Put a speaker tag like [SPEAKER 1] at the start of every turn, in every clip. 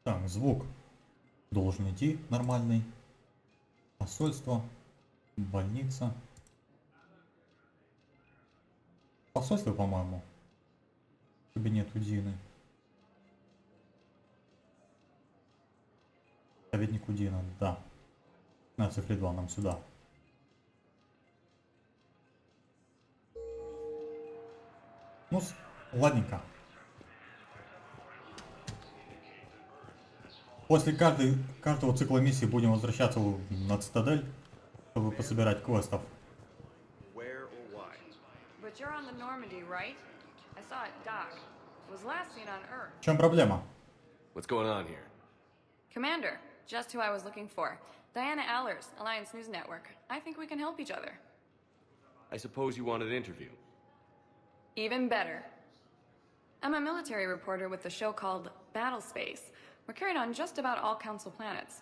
[SPEAKER 1] Так, звук должен идти нормальный. Посольство, больница. Посольство, по-моему. Кабинет у Дины. Советник у Дина, да. На цифре 2 нам сюда. Ну, ладненько. После каждого цикла миссии будем возвращаться на цитадель, чтобы пособирать квестов. В чем проблема?
[SPEAKER 2] What's going on here?
[SPEAKER 3] Commander, just who I was looking for. Diana Allers, Alliance News Network. I think we can help each other.
[SPEAKER 2] I suppose you want an interview.
[SPEAKER 3] Even better. I'm a military reporter with a show called Battle Space. We're carried on just about all Council planets.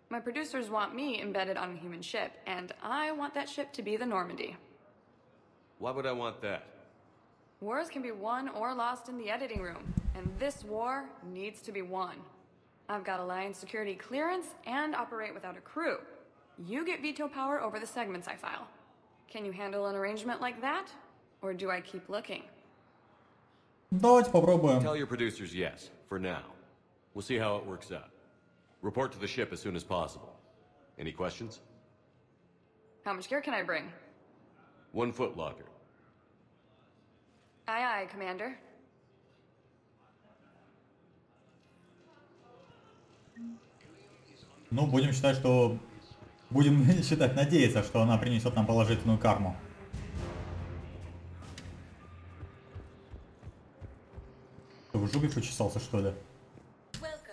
[SPEAKER 3] My producers want me embedded on a human ship, and I want that ship to be the Normandy.
[SPEAKER 2] Why would I want that?
[SPEAKER 3] Wars can be won or lost in the editing room, and this war needs to be won. I've got Alliance security clearance and operate without a crew. You get veto power over the segments I file. Can you handle an arrangement like that? Or do I keep looking?
[SPEAKER 1] Давайте попробуем.
[SPEAKER 2] Tell your producers yes, for now. We'll see how it works out. Report to the ship as soon as possible. Any questions?
[SPEAKER 3] How much gear can I bring?
[SPEAKER 2] 1 foot locker.
[SPEAKER 3] Aye, aye, Commander.
[SPEAKER 1] Ну, будем считать, что... Будем считать, надеяться, что она принесет нам положительную карму. Ты в жопе почесался, что ли?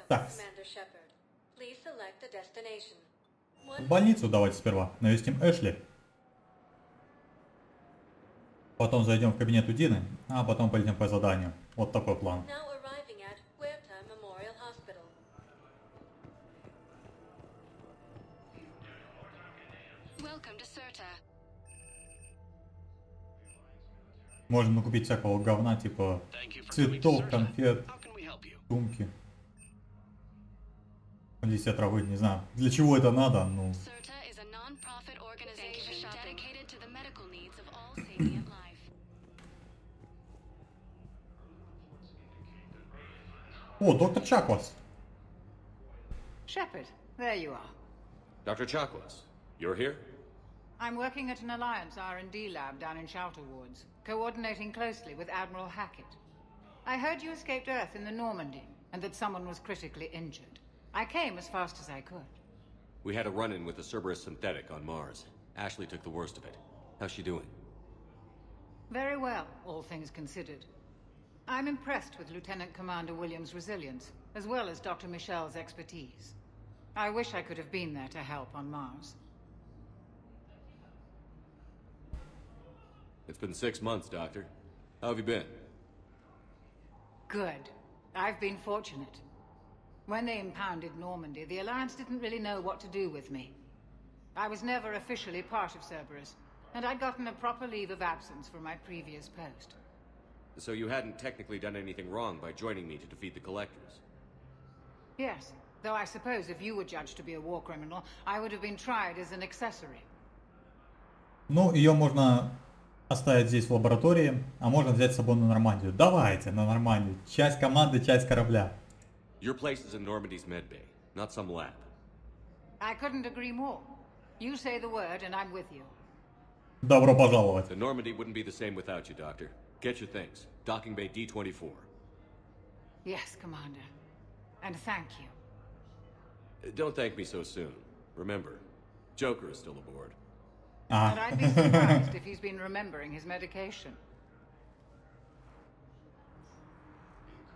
[SPEAKER 1] Так. В больницу давайте сперва. Навестим Эшли. Потом зайдем в кабинет у Дины, а потом пойдем по заданию. Вот такой план. Можно накупить всякого говна, типа цветов, конфет, сумки. Листья травы, не знаю. Для чего это надо, ну... О, доктор Чаквас.
[SPEAKER 4] Shepard, there you are.
[SPEAKER 2] Dr. Chakwas, you're here?
[SPEAKER 4] I'm working at an Alliance R&D lab down in Shelter Wards, coordinating closely with Admiral Hackett. I heard you escaped Earth in the Normandy, and that someone was critically injured. I came as fast as I could.
[SPEAKER 2] We had a run-in with the Cerberus synthetic on Mars. Ashley took the worst of it. How's she doing?
[SPEAKER 4] Very well, all things considered. I'm impressed with Lieutenant Commander Williams' resilience, as well as Dr. Michel's expertise. I wish I could have been there to help on Mars.
[SPEAKER 2] It's been 6 months, Doctor. How have you been?
[SPEAKER 4] Good. I've been fortunate. When they impounded Normandy, the Alliance didn't really know what to do with me. I was never officially part of Cerberus, and I'd gotten a proper leave of absence from my previous post.
[SPEAKER 2] So you hadn't technically done anything wrong by joining me to defeat the Collectors?
[SPEAKER 4] Yes, though I suppose if you were judged to be a war criminal, I would have been tried as an accessory.
[SPEAKER 1] Ну, ее можно оставить здесь в лаборатории, а можно взять с собой на Нормандию. Давайте, на Нормандию. Часть команды, часть корабля.
[SPEAKER 2] Your place is in Normandy's medbay, not some lab.
[SPEAKER 4] I couldn't agree more. You say the word and I'm with you.
[SPEAKER 1] Добро пожаловать.
[SPEAKER 2] The Normandy wouldn't be the same without you, Doctor. Get your things. Docking bay D-24.
[SPEAKER 4] Yes, Commander. And thank you.
[SPEAKER 2] Don't thank me so soon. Remember, Joker is still aboard.
[SPEAKER 4] But I'd be surprised if he's been remembering his medication.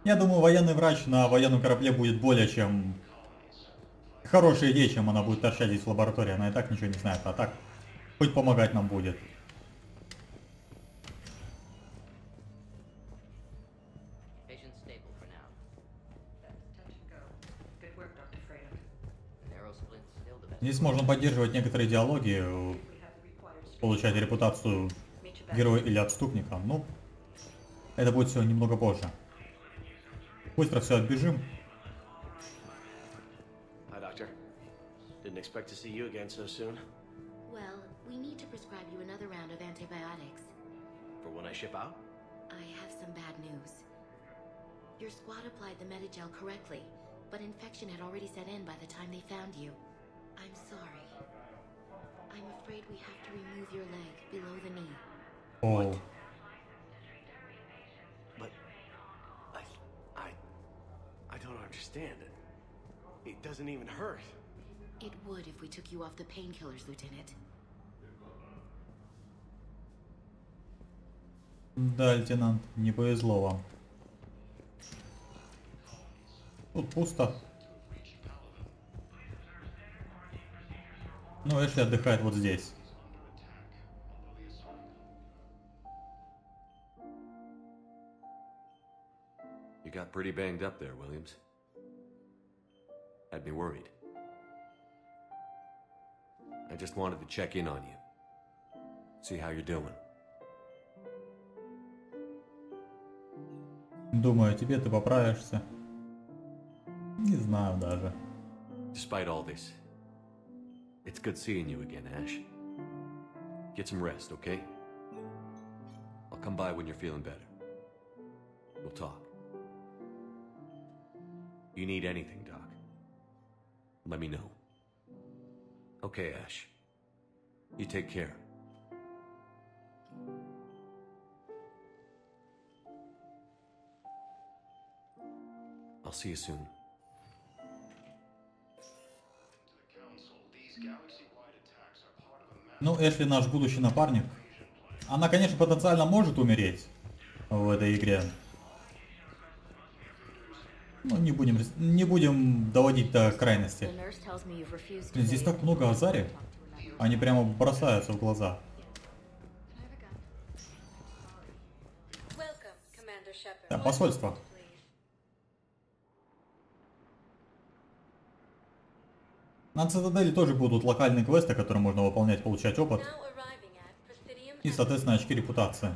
[SPEAKER 1] Я думаю, военный врач на военном корабле будет более чем... Хорошая идея, чем она будет торчать здесь в лаборатории. Она и так ничего не знает, а так хоть помогать нам будет. Здесь можно поддерживать некоторые диалоги, получать репутацию героя или отступника. Ну, это будет все немного позже. Быстро все отбежим.
[SPEAKER 5] Didn't expect to see you again so soon.
[SPEAKER 6] Well, we need to prescribe you another round of antibiotics.
[SPEAKER 5] For when I ship out?
[SPEAKER 6] I have some bad news. Your squad applied the Medigel correctly, but infection had already set in by the time they found you. I'm sorry. I'm afraid we have to remove your leg below the knee.
[SPEAKER 1] О,
[SPEAKER 5] But I don't understand it. It doesn't even hurt.
[SPEAKER 6] It would if we took you off the painkillers, Lieutenant.
[SPEAKER 1] да, лейтенант, не повезло вам. Тут пусто. Ну, Эшли отдыхает вот здесь.
[SPEAKER 2] You got pretty banged up there, Williams. Had me worried. I just wanted to check in on you. See how you're doing.
[SPEAKER 1] Думаю, тебе ты поправишься. Не знаю даже.
[SPEAKER 2] Despite all this, it's good seeing you again, Ash. Get some rest, okay? I'll come by when you're feeling better. We'll talk. You need anything, Doc, let me know. Okay, Ash. You take care. I'll see you soon.
[SPEAKER 1] Ну, Эшли наш будущий напарник. Она, конечно, потенциально может умереть в этой игре. Но не будем доводить до крайности. Блин, здесь так много Азари. Они прямо бросаются в глаза. Да, посольство. На Цитадели тоже будут локальные квесты, которые можно выполнять, получать опыт. И, соответственно, очки репутации.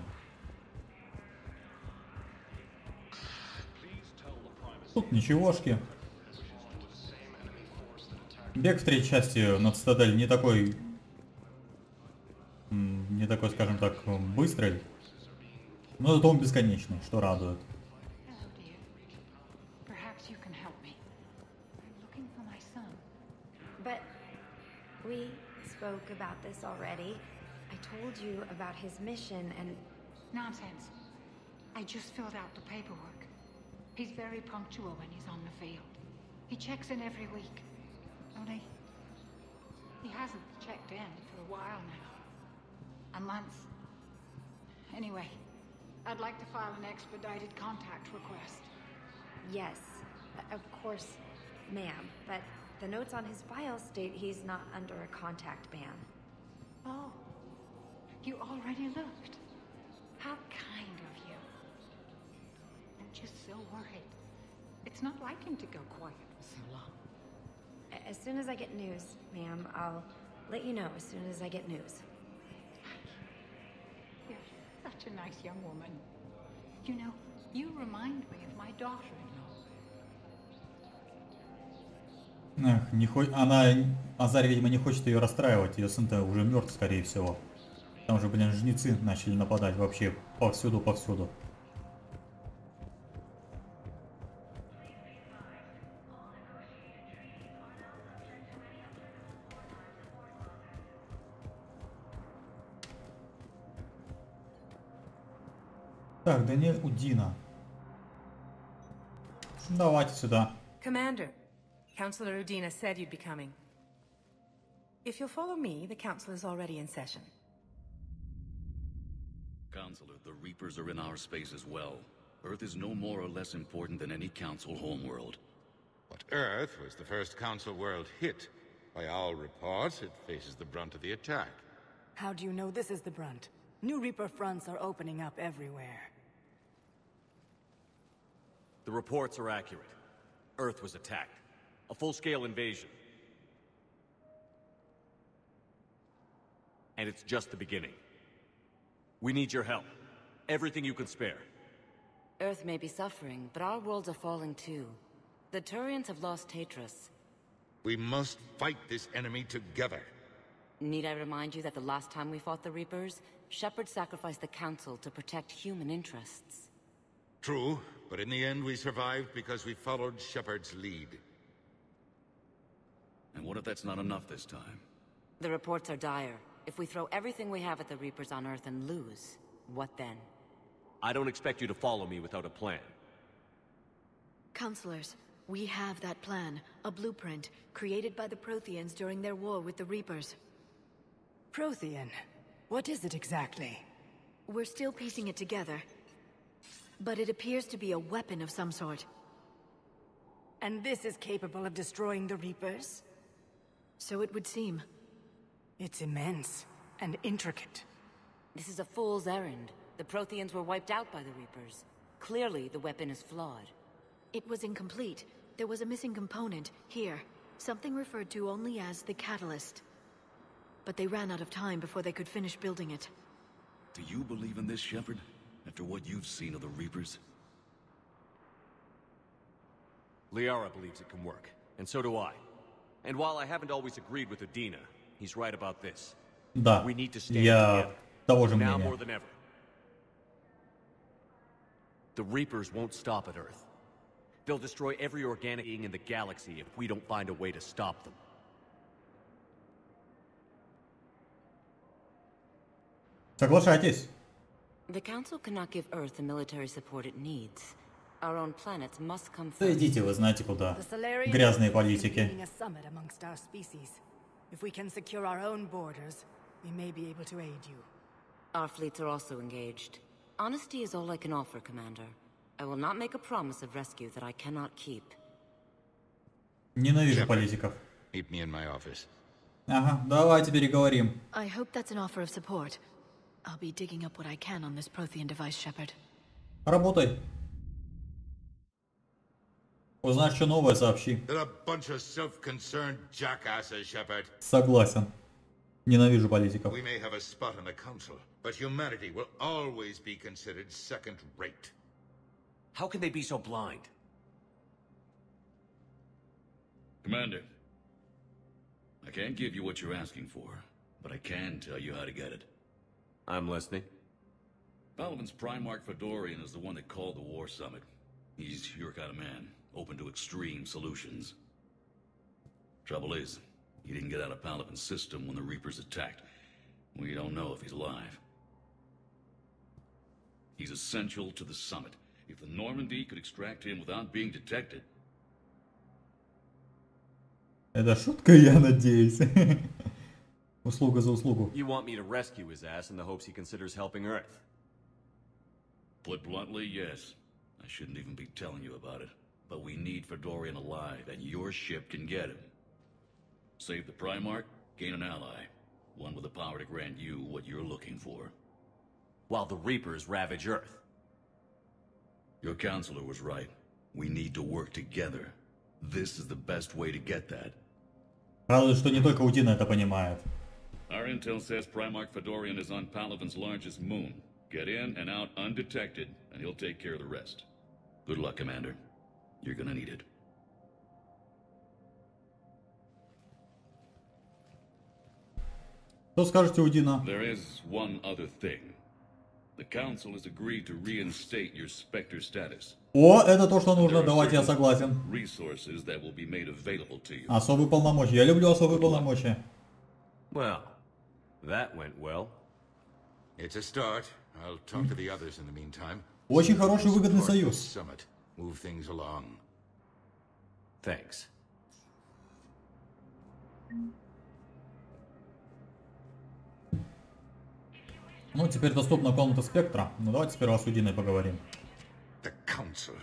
[SPEAKER 1] Тут ничегошки. Бег в третьей части на Цитадель не такой, скажем так, быстрый. Но зато он бесконечный, что радует.
[SPEAKER 7] We spoke about this already. I told you about his mission and...
[SPEAKER 4] Nonsense. I just filled out the paperwork. He's very punctual when he's on the field. He checks in every week. Only... he hasn't checked in for a while now. A month. Anyway, I'd like to file an expedited contact request.
[SPEAKER 7] Yes, of course, ma'am, but the notes on his file state he's not under a contact ban.
[SPEAKER 4] Oh, you already looked. How kind of you. I'm just so worried. It's not like him to go quiet for so long.
[SPEAKER 7] As soon as I get news, ma'am, I'll let you know as soon as I get news.
[SPEAKER 4] You're such a nice young woman. You know, you remind me of my daughter-in-law.
[SPEAKER 1] Эх, Азарь, видимо, не хочет ее расстраивать. Ее сын-то уже мертв, скорее всего. Там же, блин, жнецы начали нападать вообще повсюду. Так, Даниэль Удина. Давайте сюда.
[SPEAKER 8] Commander, Councillor Udina said you'd be coming. If you'll follow me, the council is already in session.
[SPEAKER 9] Counselor, the Reapers are in our space as well. Earth is no more or less important than any Council homeworld.
[SPEAKER 10] But Earth was the first Council world hit. By all reports, it faces the brunt of the attack.
[SPEAKER 11] How do you know this is the brunt? New Reaper fronts are opening up everywhere.
[SPEAKER 2] The reports are accurate. Earth was attacked. A full-scale invasion. And it's just the beginning. We need your help. Everything you can spare.
[SPEAKER 6] Earth may be suffering, but our worlds are falling too. The Turians have lost Tatris.
[SPEAKER 10] We must fight this enemy together.
[SPEAKER 12] Need I remind you that the last time we fought the Reapers, Shepard sacrificed the Council to protect human interests?
[SPEAKER 10] True, but in the end we survived because we followed Shepard's lead.
[SPEAKER 9] And what if that's not enough this time?
[SPEAKER 12] The reports are dire. If we throw everything we have at the Reapers on Earth and lose, what then?
[SPEAKER 2] I don't expect you to follow me without a plan.
[SPEAKER 6] Counselors, we have that plan. A blueprint, created by the Protheans during their war with the Reapers.
[SPEAKER 11] Prothean? What is it exactly?
[SPEAKER 6] We're still piecing it together. But it appears to be a weapon of some sort.
[SPEAKER 11] And this is capable of destroying the Reapers?
[SPEAKER 6] So it would seem.
[SPEAKER 11] It's immense and intricate.
[SPEAKER 12] This is a fool's errand. The Protheans were wiped out by the Reapers. Clearly, the weapon is flawed.
[SPEAKER 6] It was incomplete. There was a missing component, here. Something referred to only as the catalyst. But they ran out of time before they could finish building it.
[SPEAKER 9] Do you believe in this, Shepard? After what you've seen of the Reapers?
[SPEAKER 2] Liara believes it can work, and so do I. And while I haven't always agreed with Udina, he's right about this.
[SPEAKER 1] Да,
[SPEAKER 2] We need to stand
[SPEAKER 1] я
[SPEAKER 2] together.
[SPEAKER 1] того же
[SPEAKER 2] Now
[SPEAKER 1] мнения.
[SPEAKER 2] more than ever. The Reapers won't stop at Earth. They'll destroy every organic being in the galaxy if we don't find a way to stop them.
[SPEAKER 1] Соглашайтесь.
[SPEAKER 12] The Council cannot give Earth the military support it needs. Our own planets must come
[SPEAKER 1] Да
[SPEAKER 12] first.
[SPEAKER 1] идите вы знаете куда.
[SPEAKER 11] The Solarians
[SPEAKER 1] Грязные
[SPEAKER 11] are
[SPEAKER 1] политики.
[SPEAKER 11] convening a summit amongst our species. If we can secure our own borders, we may be able to aid you.
[SPEAKER 12] Our fleets are also engaged. Honesty is all I can offer, Commander. I will not make a promise of rescue that I cannot keep.
[SPEAKER 1] Ненавижу политиков.
[SPEAKER 10] Meet me in my office.
[SPEAKER 1] Ага, давайте переговорим.
[SPEAKER 6] I hope that's an offer of support. I'll be digging up what I can on this Prothean device, Shepard.
[SPEAKER 1] Работай. Узнаешь, что новое, сообщи.
[SPEAKER 10] They're a bunch of self-concerned jackasses, Shepard.
[SPEAKER 1] Согласен. Ненавижу политиков.
[SPEAKER 10] We may have a spot on the council, but humanity will always be considered second-rate.
[SPEAKER 2] How can they be so blind?
[SPEAKER 9] Commander, I can't give you what you're asking for, but I can tell you how to get it.
[SPEAKER 2] I'm listening.
[SPEAKER 9] Palaven's Primarch Fedorian is the one that called the War Summit. He's your kind of man, open to extreme solutions. Trouble is, he didn't get out of Palaven's system when the Reapers attacked. We don't know if he's alive. He's essential to the summit. If the Normandy could extract him without being detected...
[SPEAKER 1] Это шутка, я надеюсь. Услуга за услугу.
[SPEAKER 2] You want me to rescue his ass in the hopes he considers helping Earth?
[SPEAKER 9] Put bluntly, yes. I shouldn't even be telling you about it. But we need Fedorian alive, and your ship can get him. Save the Primarch, gain an ally. One with the power to grant you what you're looking for.
[SPEAKER 2] While the Reapers ravage Earth.
[SPEAKER 9] Your counselor was right. We need to work together. This is the best way to get that.
[SPEAKER 1] Радует, что не только Удина это понимает.
[SPEAKER 9] Our intel says Primarch Fedorian is on Palaven's largest moon. Get in and out undetected, and he'll take care of the rest. Good luck, Commander. You're gonna need it.
[SPEAKER 1] Что скажете, Удина?
[SPEAKER 9] There is one other thing. The Council has agreed to reinstate your Spectre status.
[SPEAKER 1] О, это то, что нужно. Давайте, я согласен.
[SPEAKER 9] Resources that will be made available to you.
[SPEAKER 1] Особые полномочия. Я люблю особые полномочия.
[SPEAKER 2] Well, that went well.
[SPEAKER 10] It's a start. I'll talk to the others in the meantime.
[SPEAKER 1] Очень хороший, выгодный союз.
[SPEAKER 10] Summit. Move things along.
[SPEAKER 2] Thanks.
[SPEAKER 1] Ну, теперь доступна комната Спектра. Ну, давайте сперва с Удиной поговорим.
[SPEAKER 10] The Council.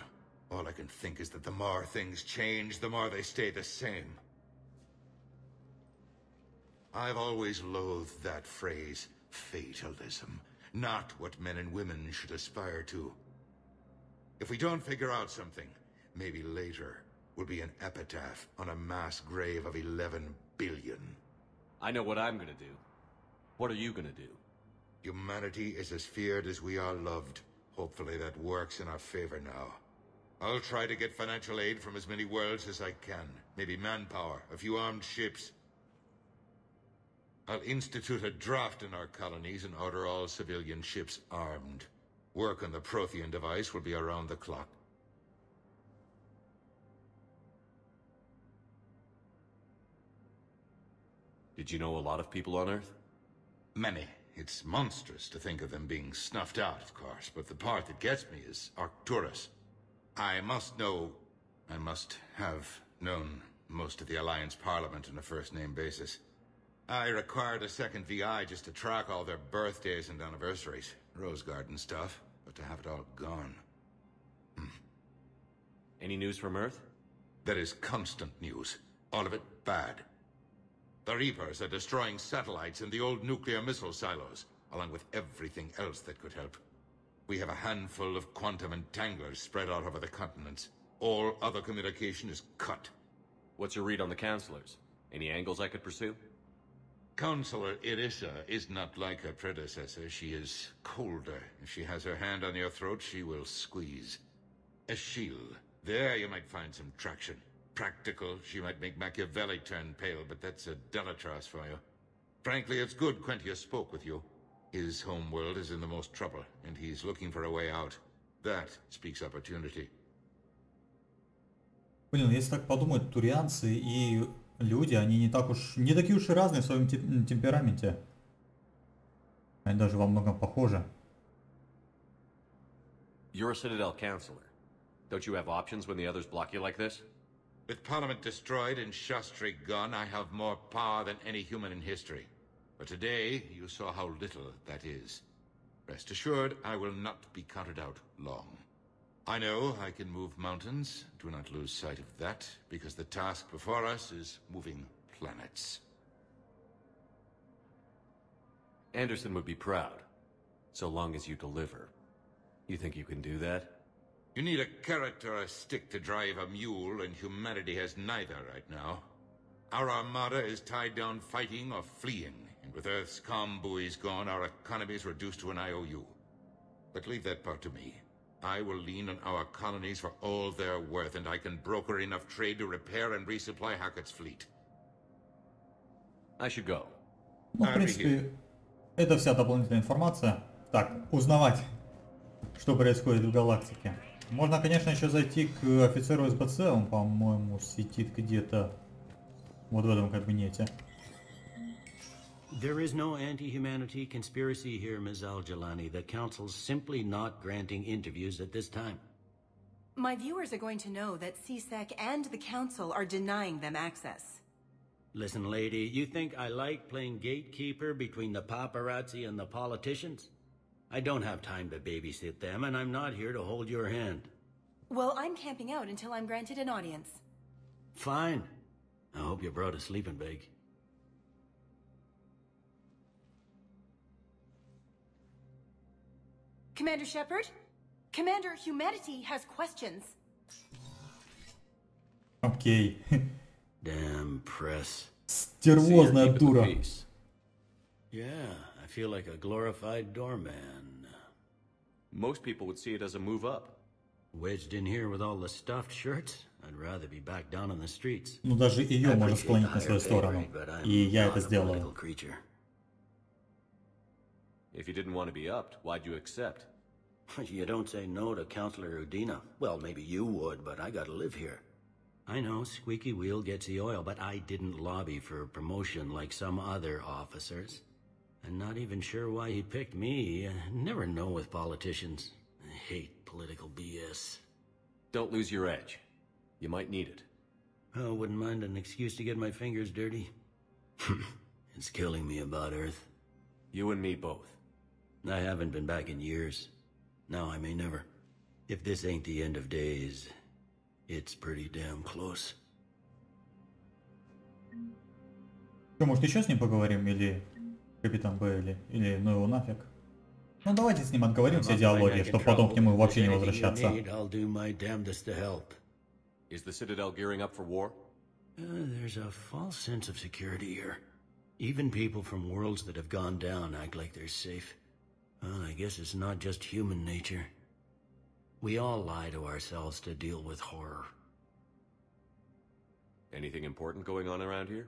[SPEAKER 10] All I can think is that the more things change, the more they stay the same. I've always loathed that phrase, fatalism. Not what men and women should aspire to. If we don't figure out something, maybe later will be an epitaph on a mass grave of 11 billion.
[SPEAKER 2] I know what I'm gonna do. What are you gonna do?
[SPEAKER 10] Humanity is as feared as we are loved. Hopefully that works in our favor now. I'll try to get financial aid from as many worlds as I can. Maybe manpower, a few armed ships. I'll institute a draft in our colonies and order all civilian ships armed. Work on the Prothean device will be around the clock.
[SPEAKER 2] Did you know a lot of people on Earth?
[SPEAKER 10] Many. It's monstrous to think of them being snuffed out, of course, but the part that gets me is Arcturus. I must have known most of the Alliance Parliament on a first-name basis. I required a second VI just to track all their birthdays and anniversaries. Rose Garden stuff, but to have it all gone.
[SPEAKER 2] Any news from Earth?
[SPEAKER 10] There is constant news. All of it bad. The Reapers are destroying satellites and the old nuclear missile silos, along with everything else that could help. We have a handful of quantum entanglers spread out over the continents. All other communication is cut.
[SPEAKER 2] What's your read on the counselors? Any angles I could pursue?
[SPEAKER 10] Counselor Irissa is not like her predecessor. She is colder. If she has her hand on your throat, she will squeeze. Eschil, there you might find some traction. Practical, she might make Machiavelli turn pale, but that's a Delatras for you. Frankly, it's good Quentius spoke with you. His home world is in the most trouble, and he's looking for a way out. That speaks opportunity.
[SPEAKER 1] Блин, если так подумать, турианцы и люди, они не такие уж и разные в своем темпераменте. Они даже во многом похожи.
[SPEAKER 2] You're a Citadel counselor. Don't you have options when the others block you like this?
[SPEAKER 10] With Parliament destroyed and Shastri gone, I have more power than any human in history. But today, you saw how little that is. Rest assured, I will not be counted out long. I know I can move mountains. Do not lose sight of that, because the task before us is moving planets.
[SPEAKER 2] Anderson would be proud, so long as you deliver. You think you can do that?
[SPEAKER 10] You need a carrot or a stick to drive a mule, and humanity has neither right now. Our armada is tied down fighting or fleeing, and with Earth's comm buoys gone, our economy is reduced to an IOU. But leave that part to me. I will lean on our colonies for all they're worth, and I can broker enough trade to repair and resupply Hackett's fleet.
[SPEAKER 2] I should go.
[SPEAKER 1] Ну, в принципе, это вся дополнительная информация. Так, узнавать, что происходит в галактике. Можно, конечно, еще зайти к офицеру СБЦ, он, по-моему, сидит где-то вот в этом кабинете.
[SPEAKER 13] There is no anti-humanity conspiracy here, Ms. Al-Jalani. The Council's simply not granting interviews at this time.
[SPEAKER 8] My viewers are going to know that CSEC and the Council are denying them access.
[SPEAKER 13] Listen, lady, you think I like playing gatekeeper between the paparazzi and the politicians? I don't have time to babysit them, and I'm not here to hold your hand.
[SPEAKER 8] Well, I'm camping out until I'm granted an audience.
[SPEAKER 13] Fine. I hope you brought a sleeping bag.
[SPEAKER 8] Commander Shepard? Commander Humanity has questions.
[SPEAKER 1] Окей.
[SPEAKER 13] Damn press.
[SPEAKER 1] Стервозная дура.
[SPEAKER 13] Yeah, I feel like a glorified doorman.
[SPEAKER 2] Most people would see it as a move up.
[SPEAKER 13] Wedged in here with all the stuffed shirts, I'd rather be back down on the streets.
[SPEAKER 1] Ну даже ее можно склонить на свою сторону. И я это сделаю.
[SPEAKER 2] If you didn't want to be upped, why'd you accept?
[SPEAKER 13] You don't say no to Counselor Udina. Well, maybe you would, but I gotta live here. I know, squeaky wheel gets the oil, but I didn't lobby for promotion like some other officers. I'm not even sure why he picked me. Never know with politicians. I hate political BS.
[SPEAKER 2] Don't lose your edge. You might need it.
[SPEAKER 13] Oh, wouldn't mind an excuse to get my fingers dirty. It's killing me about Earth.
[SPEAKER 2] You and me both.
[SPEAKER 13] I haven't been back in years. Now I may never. If this ain't the end of days, it's pretty damn close.
[SPEAKER 1] Что, может еще с ним поговорим, или капитан Бейли, или ну его нафиг? Ну давайте с ним отговорим все диалоги, чтобы потом к нему вообще не возвращаться.
[SPEAKER 2] Is the Citadel gearing up for war?
[SPEAKER 13] There's a false sense of security here. Even people from worlds that have gone down act like they're safe. Well, I guess it's not just human nature. We all lie to ourselves to deal with horror.
[SPEAKER 2] Anything important going on around here?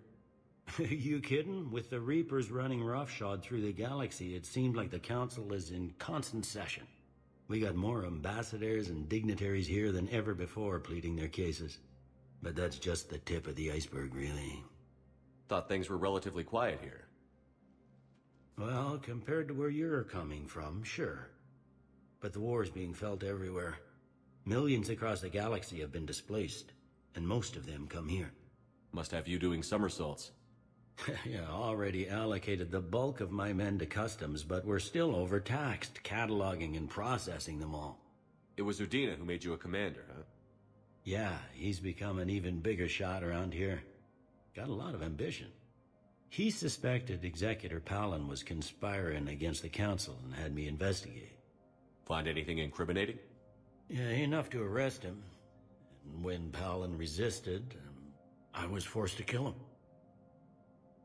[SPEAKER 13] You kidding? With the Reapers running roughshod through the galaxy, it seemed like the Council is in constant session. We got more ambassadors and dignitaries here than ever before pleading their cases. But that's just the tip of the iceberg, really.
[SPEAKER 2] Thought things were relatively quiet here.
[SPEAKER 13] Well, compared to where you're coming from, sure. But the war's being felt everywhere. Millions across the galaxy have been displaced, and most of them come here.
[SPEAKER 2] Must have you doing somersaults.
[SPEAKER 13] Yeah, already allocated the bulk of my men to customs, but we're still overtaxed, cataloging and processing them all.
[SPEAKER 2] It was Udina who made you a commander, huh?
[SPEAKER 13] Yeah, he's become an even bigger shot around here. Got a lot of ambition. He suspected Executor Palin was conspiring against the Council and had me investigate.
[SPEAKER 2] Find anything incriminating?
[SPEAKER 13] Yeah, enough to arrest him. And when Palin resisted, I was forced to kill him.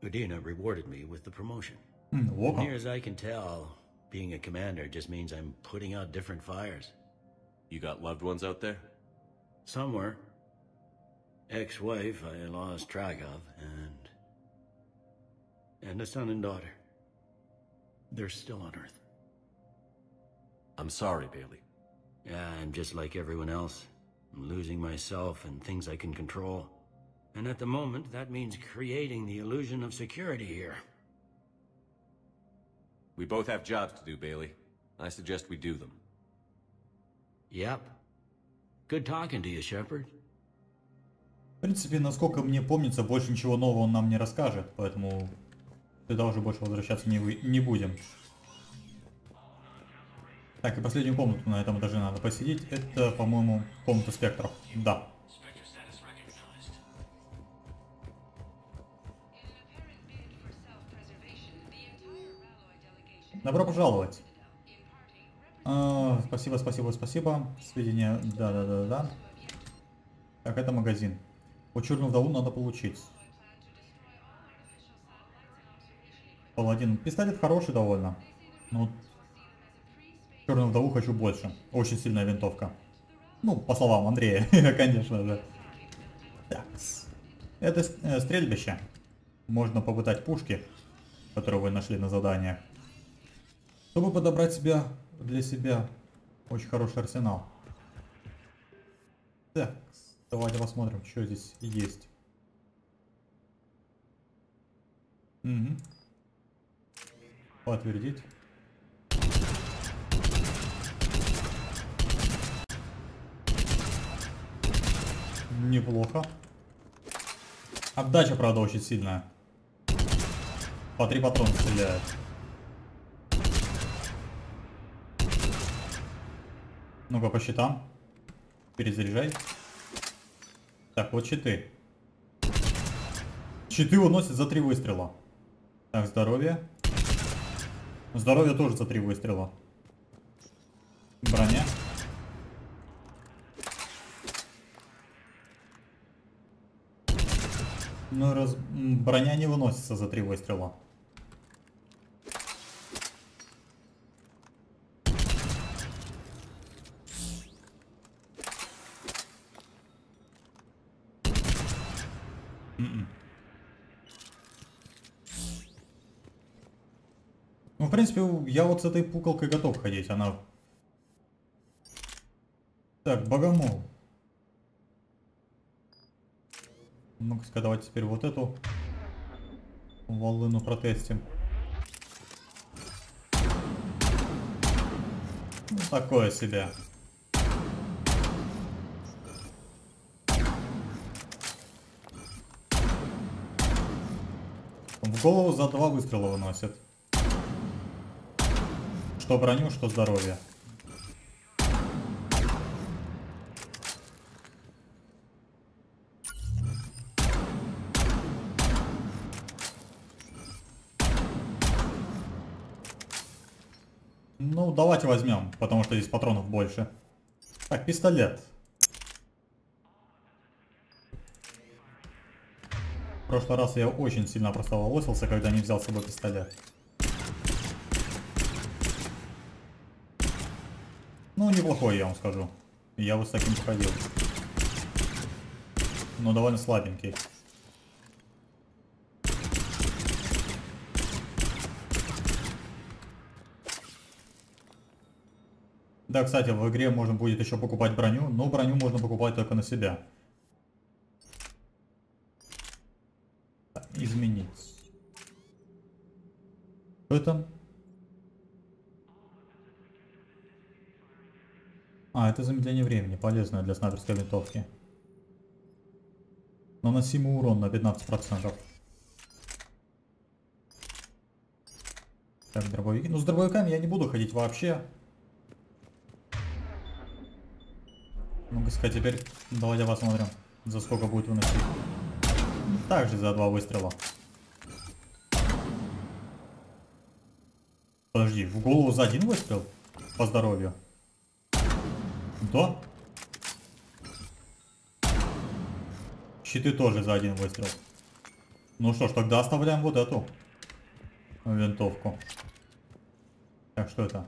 [SPEAKER 13] Udina rewarded me with the promotion. Near as I can tell, being a commander just means I'm putting out different fires.
[SPEAKER 2] You got loved ones out there?
[SPEAKER 13] Somewhere. Ex-wife I lost track of, and a son and daughter. They're still on Earth.
[SPEAKER 2] I'm sorry, Bailey.
[SPEAKER 13] Yeah, I'm just like everyone else. I'm losing myself and things I can control. And at the moment, that means creating the illusion of security here.
[SPEAKER 2] We both have jobs to do, Bailey. I suggest we do them.
[SPEAKER 13] Yep. Good talking to you, Shepard.
[SPEAKER 1] В принципе, насколько мне помнится, больше ничего нового он нам не расскажет, поэтому сюда уже больше возвращаться не будем. Так, и последнюю комнату на этом этаже надо посетить. Это, по-моему, комната спектров. Да. Добро пожаловать. Спасибо, спасибо, спасибо. Сведения. Да. Так, это магазин. Вот черную вдову надо получить. Паладин. Пистолет хороший довольно. Но черную вдову хочу больше. Очень сильная винтовка. Ну, по словам Андрея, конечно же. Так. Это стрельбище. Можно попытать пушки, которые вы нашли на заданиях, чтобы подобрать для себя очень хороший арсенал. Так, давайте посмотрим, что здесь есть. Угу. Подтвердить. Неплохо. Отдача, правда, очень сильная. По 3 патрона стреляет. Ну-ка, по щитам. Перезаряжай. Так, вот щиты. Щиты уносят за 3 выстрела. Так, здоровье. Здоровье тоже за 3 выстрела. Броня. Ну, броня не выносится за 3 выстрела. Ну, в принципе, я вот с этой пуколкой готов ходить, она... Так, богомол. Ну-ка, давайте теперь вот эту волыну протестим. Ну, такое себе. В голову за 2 выстрела выносит. Что броню, что здоровье. Ну, давайте возьмем, потому что здесь патронов больше. Так, пистолет. В прошлый раз я очень сильно простоволосился, когда не взял с собой пистолет. Ну, неплохой, я вам скажу. Я вот с таким походил. Но довольно слабенький. Да, кстати, в игре можно будет еще покупать броню, но броню можно покупать только на себя. Изменить. Что это? А, это замедление времени, полезное для снайперской винтовки. Наносимый урон на 15%. Так, дробовики. Ну, с дробовиками я не буду ходить вообще. Ну-ка, теперь давайте посмотрим, за сколько будет выносить. Также за 2 выстрела. Подожди, в голову за 1 выстрел? По здоровью. Да? Щиты тоже за 1 выстрел. Ну что ж, тогда оставляем вот эту винтовку. Так, что это?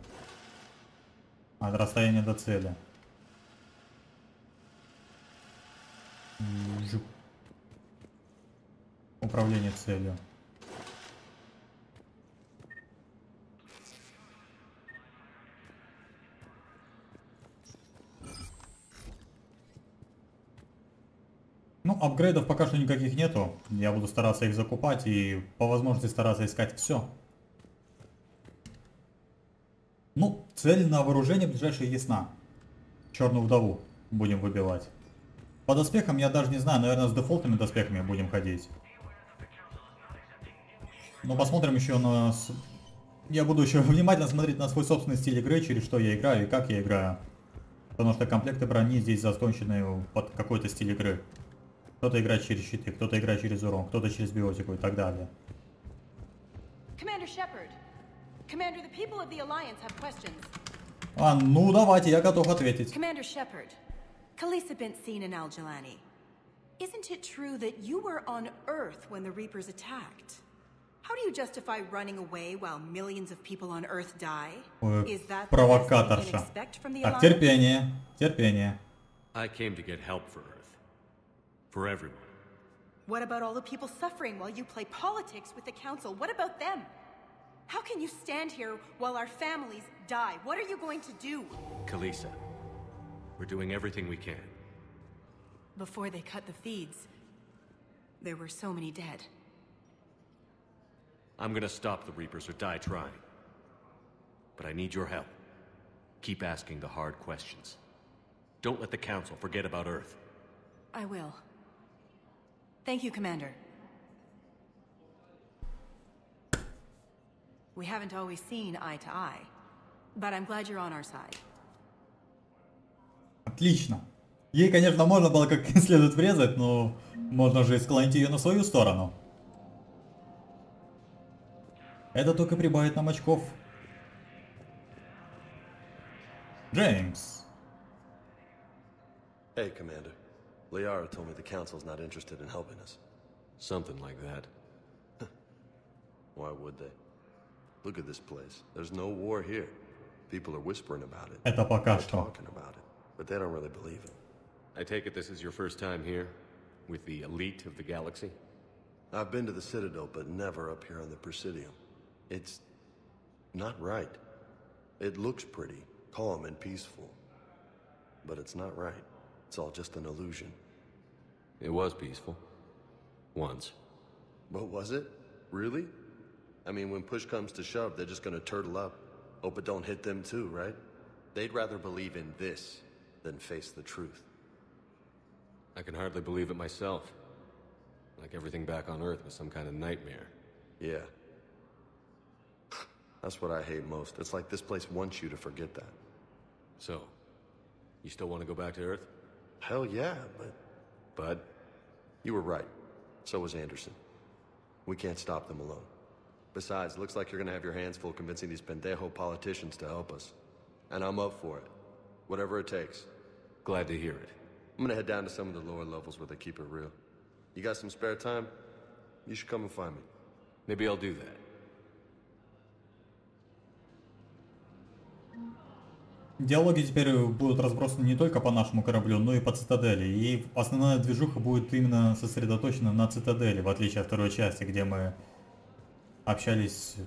[SPEAKER 1] От расстояния до цели. Управление целью. Ну, апгрейдов пока что никаких нету. Я буду стараться их закупать и по возможности стараться искать все. Ну, цель на вооружение ближайшая ясна. Черную вдову будем выбивать. По доспехам я даже не знаю, наверное, с дефолтными доспехами будем ходить. Но посмотрим еще на... Я буду еще внимательно смотреть на свой собственный стиль игры, через что я играю и как я играю. Потому что комплекты брони здесь заточены под какой-то стиль игры. Кто-то играет через щиты, кто-то играет через урон, кто-то через биотику и так далее. А, ну давайте, я готов ответить.
[SPEAKER 14] Commander Shepard, Khaleesa been seen in Al-Jalani. Isn't it true that you were on Earth when the Reapers attacked? How do you justify running away while millions of people on Earth die? Is that
[SPEAKER 1] провокаторша. Так, терпение, терпение.
[SPEAKER 2] I came to get help for Earth. For everyone.
[SPEAKER 14] What about all the people suffering while you play politics with the Council? What about them? How can you stand here while our families die? What are you going to do?
[SPEAKER 2] Khaleesa, we're doing everything we can.
[SPEAKER 14] Before they cut the feeds, there were so many dead.
[SPEAKER 2] I'm gonna stop the Reapers or die trying. But I need your help. Keep asking the hard questions. Don't let the Council forget about Earth.
[SPEAKER 14] I will. Thank you, Commander. We haven't always seen eye to eye, but I'm glad you're on our side.
[SPEAKER 1] Отлично. Ей, конечно, можно было как следует врезать, но можно же склонить ее на свою сторону. Это только прибавит нам очков. Джеймс.
[SPEAKER 5] Hey, Commander. Liara told me the Council's not interested in helping us.
[SPEAKER 2] Something like that.
[SPEAKER 5] Why would they? Look at this place. There's no war here. People are whispering about it.
[SPEAKER 1] Это пока
[SPEAKER 5] что. Talking about it, but they don't really believe it.
[SPEAKER 2] I take it this is your first time here? With the elite of the galaxy?
[SPEAKER 5] I've been to the Citadel, but never up here on the Presidium. It's not right. It looks pretty, calm and peaceful. But it's not right. It's all just an illusion.
[SPEAKER 2] It was peaceful. Once.
[SPEAKER 5] But was it? Really? I mean, when push comes to shove, they're just gonna turtle up. Hope it don't hit them too, right? They'd rather believe in this than face the truth.
[SPEAKER 2] I can hardly believe it myself. Like everything back on Earth was some kind of nightmare.
[SPEAKER 5] Yeah. That's what I hate most. It's like this place wants you to forget that.
[SPEAKER 2] So, you still want to go back to Earth?
[SPEAKER 5] Hell yeah, but...
[SPEAKER 2] Bud?
[SPEAKER 5] You were right. So was Anderson. We can't stop them alone. Besides, looks like you're gonna have your hands full convincing these pendejo politicians to help us. And I'm up for it. Whatever it takes.
[SPEAKER 2] Glad to hear it.
[SPEAKER 5] I'm gonna head down to some of the lower levels where they keep it real. You got some spare time? You should come and find me.
[SPEAKER 2] Maybe I'll do that.
[SPEAKER 1] Диалоги теперь будут разбросаны не только по нашему кораблю, но и по цитадели. И основная движуха будет именно сосредоточена на цитадели, в отличие от второй части, где мы общались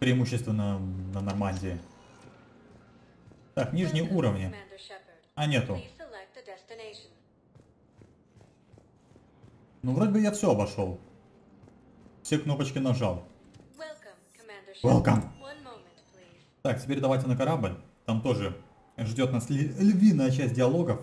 [SPEAKER 1] преимущественно на Нормандии. Так, нижние уровни. А нету. Ну, вроде бы я все обошел. Все кнопочки нажал. Welcome. Так, теперь давайте на корабль. Там тоже ждет нас львиная часть диалогов.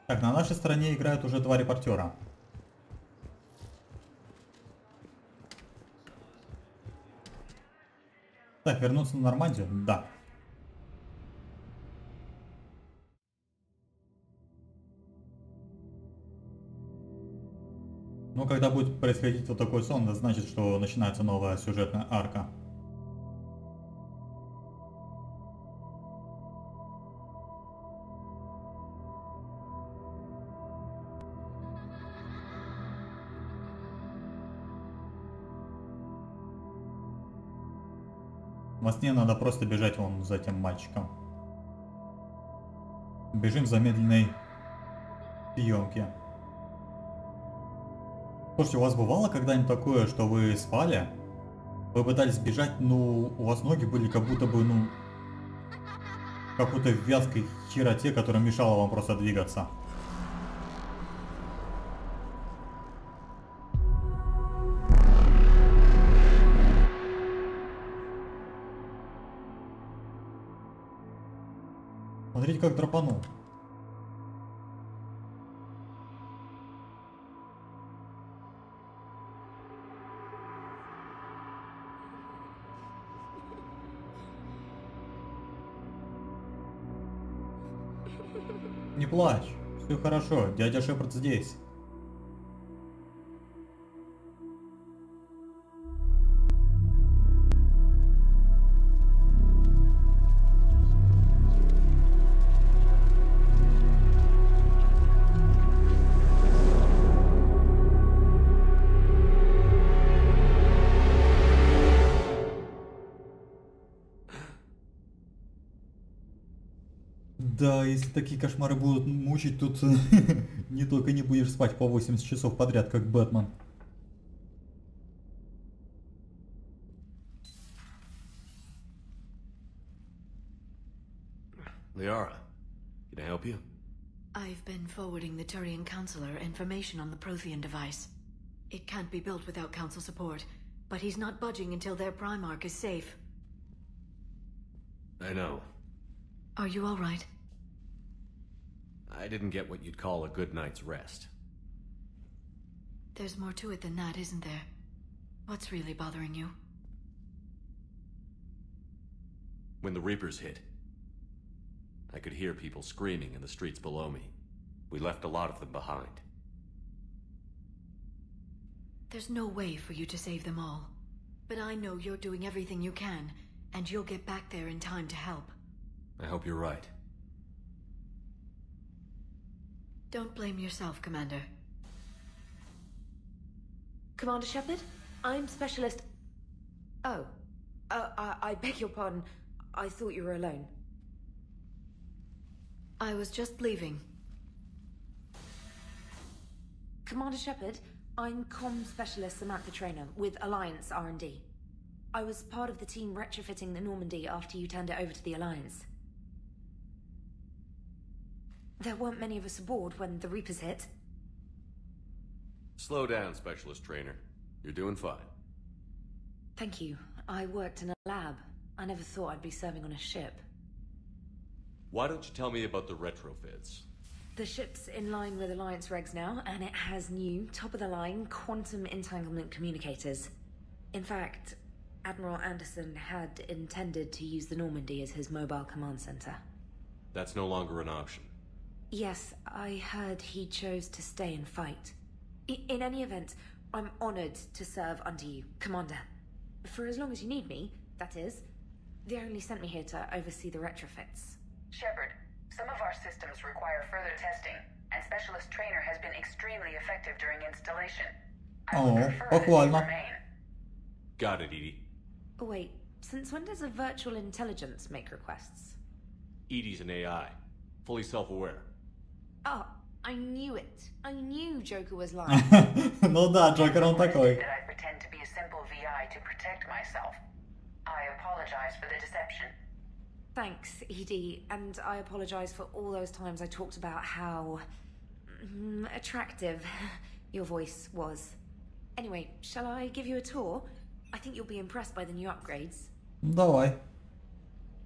[SPEAKER 1] Так, на нашей стороне играют уже два репортера. Так, вернуться на Нормандию? Да. Но когда будет происходить вот такой сон, это значит, что начинается новая сюжетная арка. Во сне надо просто бежать вон за этим мальчиком. Бежим в замедленной съемке. Слушайте, у вас бывало когда-нибудь такое, что вы спали, вы пытались бежать, но у вас ноги были как будто бы, ну, в какой-то вязкой хероте, которая мешала вам просто двигаться? Смотрите, как драпанул. Не плачь, все хорошо, дядя Шепард здесь. Да, если такие кошмары будут мучить, тут не только не будешь спать по 80 часов подряд, как Бэтмен.
[SPEAKER 2] Liara, can I help you?
[SPEAKER 6] I've been forwarding the Turian Counselor information on the Prothean device. It can't be built without Council support, but he's not budging until their Primarch is safe.
[SPEAKER 2] I know.
[SPEAKER 6] Are you all right?
[SPEAKER 2] I didn't get what you'd call a good night's rest.
[SPEAKER 6] There's more to it than that, isn't there? What's really bothering you?
[SPEAKER 2] When the Reapers hit, I could hear people screaming in the streets below me. We left a lot of them behind.
[SPEAKER 6] There's no way for you to save them all. But I know you're doing everything you can, and you'll get back there in time to help.
[SPEAKER 2] I hope you're right.
[SPEAKER 6] Don't blame yourself, Commander.
[SPEAKER 7] Commander Shepard, I'm Specialist... Oh. I beg your pardon. I thought you were alone.
[SPEAKER 6] I was just leaving.
[SPEAKER 7] Commander Shepard, I'm Comm Specialist Samantha Traynor with Alliance R&D. I was part of the team retrofitting the Normandy after you turned it over to the Alliance. There weren't many of us aboard when the Reapers hit.
[SPEAKER 2] Slow down, Specialist Trainer. You're doing fine.
[SPEAKER 7] Thank you. I worked in a lab. I never thought I'd be serving on a ship.
[SPEAKER 2] Why don't you tell me about the retrofits?
[SPEAKER 7] The ship's in line with Alliance regs now, and it has new, top-of-the-line, quantum entanglement communicators. In fact, Admiral Anderson had intended to use the Normandy as his mobile command center.
[SPEAKER 2] That's no longer an option.
[SPEAKER 7] Yes, I heard he chose to stay and fight. In any event, I'm honored to serve under you, Commander. For as long as you need me, that is. They only sent me here to oversee the retrofits.
[SPEAKER 15] Shepard, some of our systems require further testing, and Specialist Trainer has been extremely effective during installation.
[SPEAKER 1] О, похвально.
[SPEAKER 2] Got it, Edie.
[SPEAKER 7] Oh, wait. Since when does a virtual intelligence make requests?
[SPEAKER 2] Edie's an AI. Fully self-aware.
[SPEAKER 7] Oh, I knew it. I knew Joker was lying.
[SPEAKER 1] Ну да, Джокер он такой.
[SPEAKER 15] That I pretend to be a simple VI to protect myself. I apologize for the deception.
[SPEAKER 7] Thanks, Edie, and I apologize for all those times I talked about how attractive your voice was. Anyway, shall I give you a tour? I think you'll be impressed by the new upgrades.
[SPEAKER 1] Давай.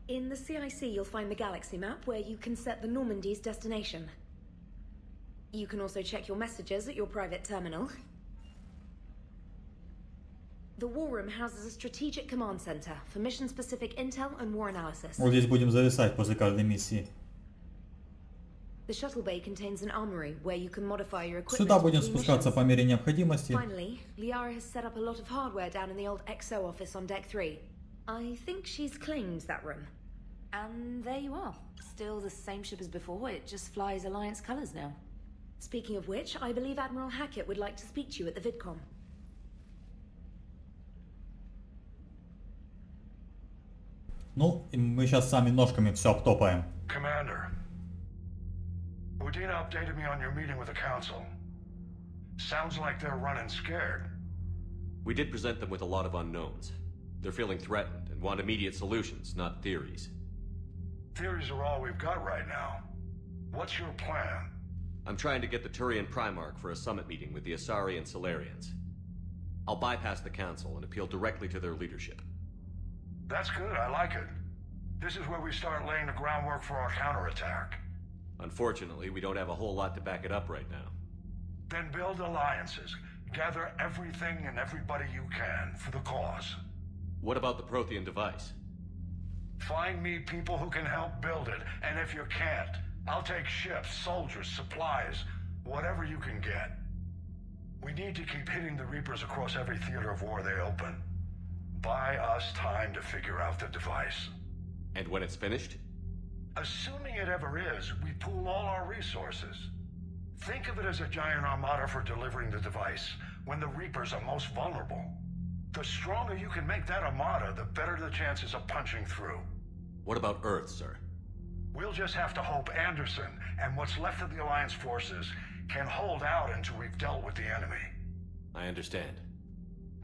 [SPEAKER 7] In the CIC, you'll find the galaxy map where you can set the Normandy's destination. You can also check your messages at your private terminal. The War Room houses a strategic command center for mission-specific intel and war analysis.
[SPEAKER 1] Вот здесь будем зависать после каждой миссии.
[SPEAKER 7] The shuttle bay contains an armory where you can modify your equipment.
[SPEAKER 1] Сюда будем спускаться по мере необходимости.
[SPEAKER 7] Finally, Liara has set up a lot of hardware down in the old XO office on Deck 3. I think she's claimed that room. And there you are. Still the same ship as before, it just flies Alliance colors now. Speaking of which, I believe Admiral Hackett would like to speak to you at the VidCom.
[SPEAKER 1] Ну, и мы сейчас сами ножками все обтопаем.
[SPEAKER 16] Commander, Udina updated me on your meeting with the Council. Sounds like they're running scared.
[SPEAKER 2] We did present them with a lot of unknowns. They're feeling threatened and want immediate solutions, not theories.
[SPEAKER 16] Theories are all we've got right now. What's your plan?
[SPEAKER 2] I'm trying to get the Turian Primarch for a summit meeting with the Asari and Solarians. I'll bypass the Council and appeal directly to their leadership.
[SPEAKER 16] That's good, I like it. This is where we start laying the groundwork for our counterattack.
[SPEAKER 2] Unfortunately, we don't have a whole lot to back it up right now.
[SPEAKER 16] Then build alliances. Gather everything and everybody you can for the cause.
[SPEAKER 2] What about the Prothean device?
[SPEAKER 16] Find me people who can help build it, and if you can't, I'll take ships, soldiers, supplies, whatever you can get. We need to keep hitting the Reapers across every theater of war they open. Buy us time to figure out the device.
[SPEAKER 2] And when it's finished?
[SPEAKER 16] Assuming it ever is, we pool all our resources. Think of it as a giant armada for delivering the device, when the Reapers are most vulnerable. The stronger you can make that armada, the better the chances of punching through.
[SPEAKER 2] What about Earth, sir?
[SPEAKER 16] We'll just have to hope Anderson and what's left of the Alliance forces can hold out until we've dealt with the enemy.
[SPEAKER 2] I understand.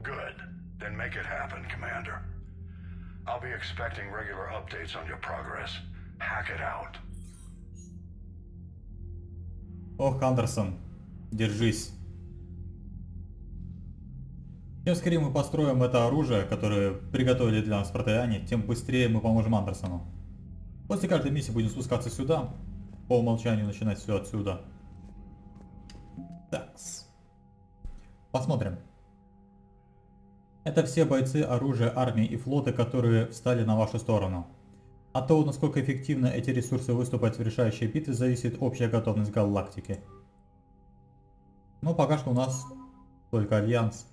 [SPEAKER 16] Good. Then make it happen, Commander. I'll be expecting regular updates on your progress. Hack it out.
[SPEAKER 1] Ох, Андерсон, держись. Чем скорее мы построим это оружие, которое приготовили для нас протеане, тем быстрее мы поможем Андерсону. После каждой миссии будем спускаться сюда, по умолчанию начинать все отсюда. Такс. Посмотрим. Это все бойцы оружия, армии и флота, которые встали на вашу сторону. От того, насколько эффективно эти ресурсы выступают в решающей битве, зависит общая готовность галактики. Но пока что у нас только Альянс.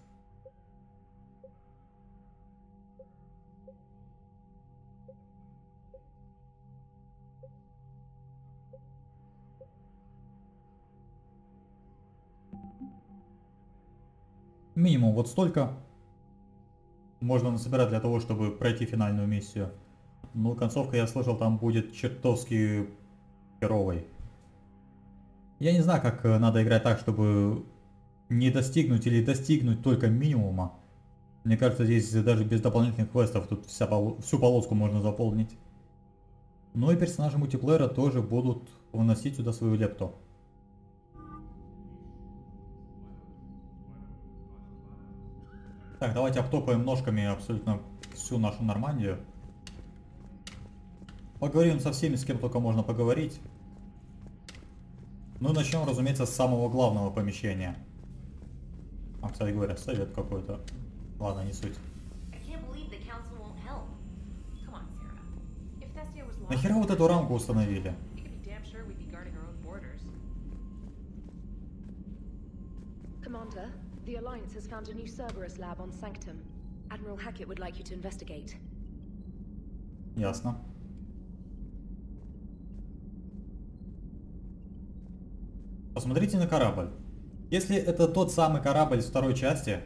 [SPEAKER 1] Минимум вот столько можно насобирать для того, чтобы пройти финальную миссию. Но концовка, я слышал, там будет чертовски херовой. Я не знаю, как надо играть так, чтобы не достигнуть или достигнуть только минимума. Мне кажется, здесь даже без дополнительных квестов тут всю полоску можно заполнить. Ну и персонажи мультиплеера тоже будут вносить сюда свою лепту. Так, давайте обтопаем ножками абсолютно всю нашу Нормандию. Поговорим со всеми, с кем только можно поговорить. Ну и начнем, разумеется, с самого главного помещения. А, кстати говоря, совет какой-то. Ладно, не суть. Нахера вот эту рамку установили?
[SPEAKER 7] Commander, the Alliance has found a new Cerberus lab on Sanctum. Admiral Hackett would like you to investigate.
[SPEAKER 1] Ясно. Посмотрите на корабль. Если это тот самый корабль из второй части,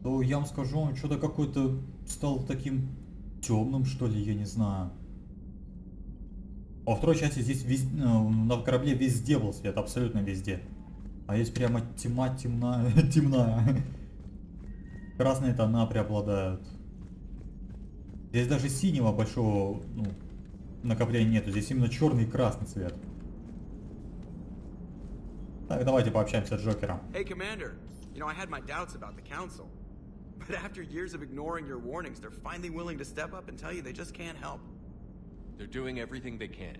[SPEAKER 1] то я вам скажу, он что-то какой-то стал таким темным, что ли, я не знаю. А во второй части здесь на корабле везде был свет, абсолютно везде. А здесь прямо тьма темная, темная. Красные тона преобладают. Здесь даже синего большого накопления нету, здесь именно черный и красный цвет. Так, давайте пообщаемся с Джокером.
[SPEAKER 17] Hey, Commander. You know, I had my doubts about the Council. But after years of ignoring your warnings, they're finally willing to step up and tell you they just can't help.
[SPEAKER 2] They're doing everything they can.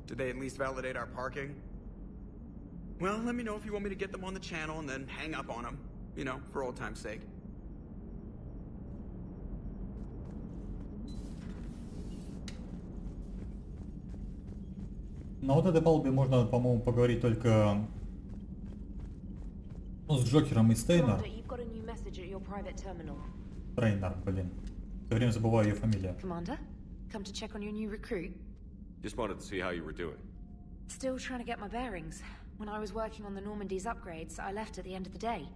[SPEAKER 17] Did they at least validate our parking? Well, let me know if you want me to get them on the channel and then hang up on them. You know, for old time's sake.
[SPEAKER 1] На вот этой палубе можно, по-моему, поговорить только с Джокером и Стейнер. Трейнер, блин. Все время забываю ее фамилию.
[SPEAKER 7] Commander, come to check on your new recruit.
[SPEAKER 2] Just wanted to see how you were doing.
[SPEAKER 7] Still trying to get my bearings. When I was working on the Normandy's upgrades, I left at the end of the day.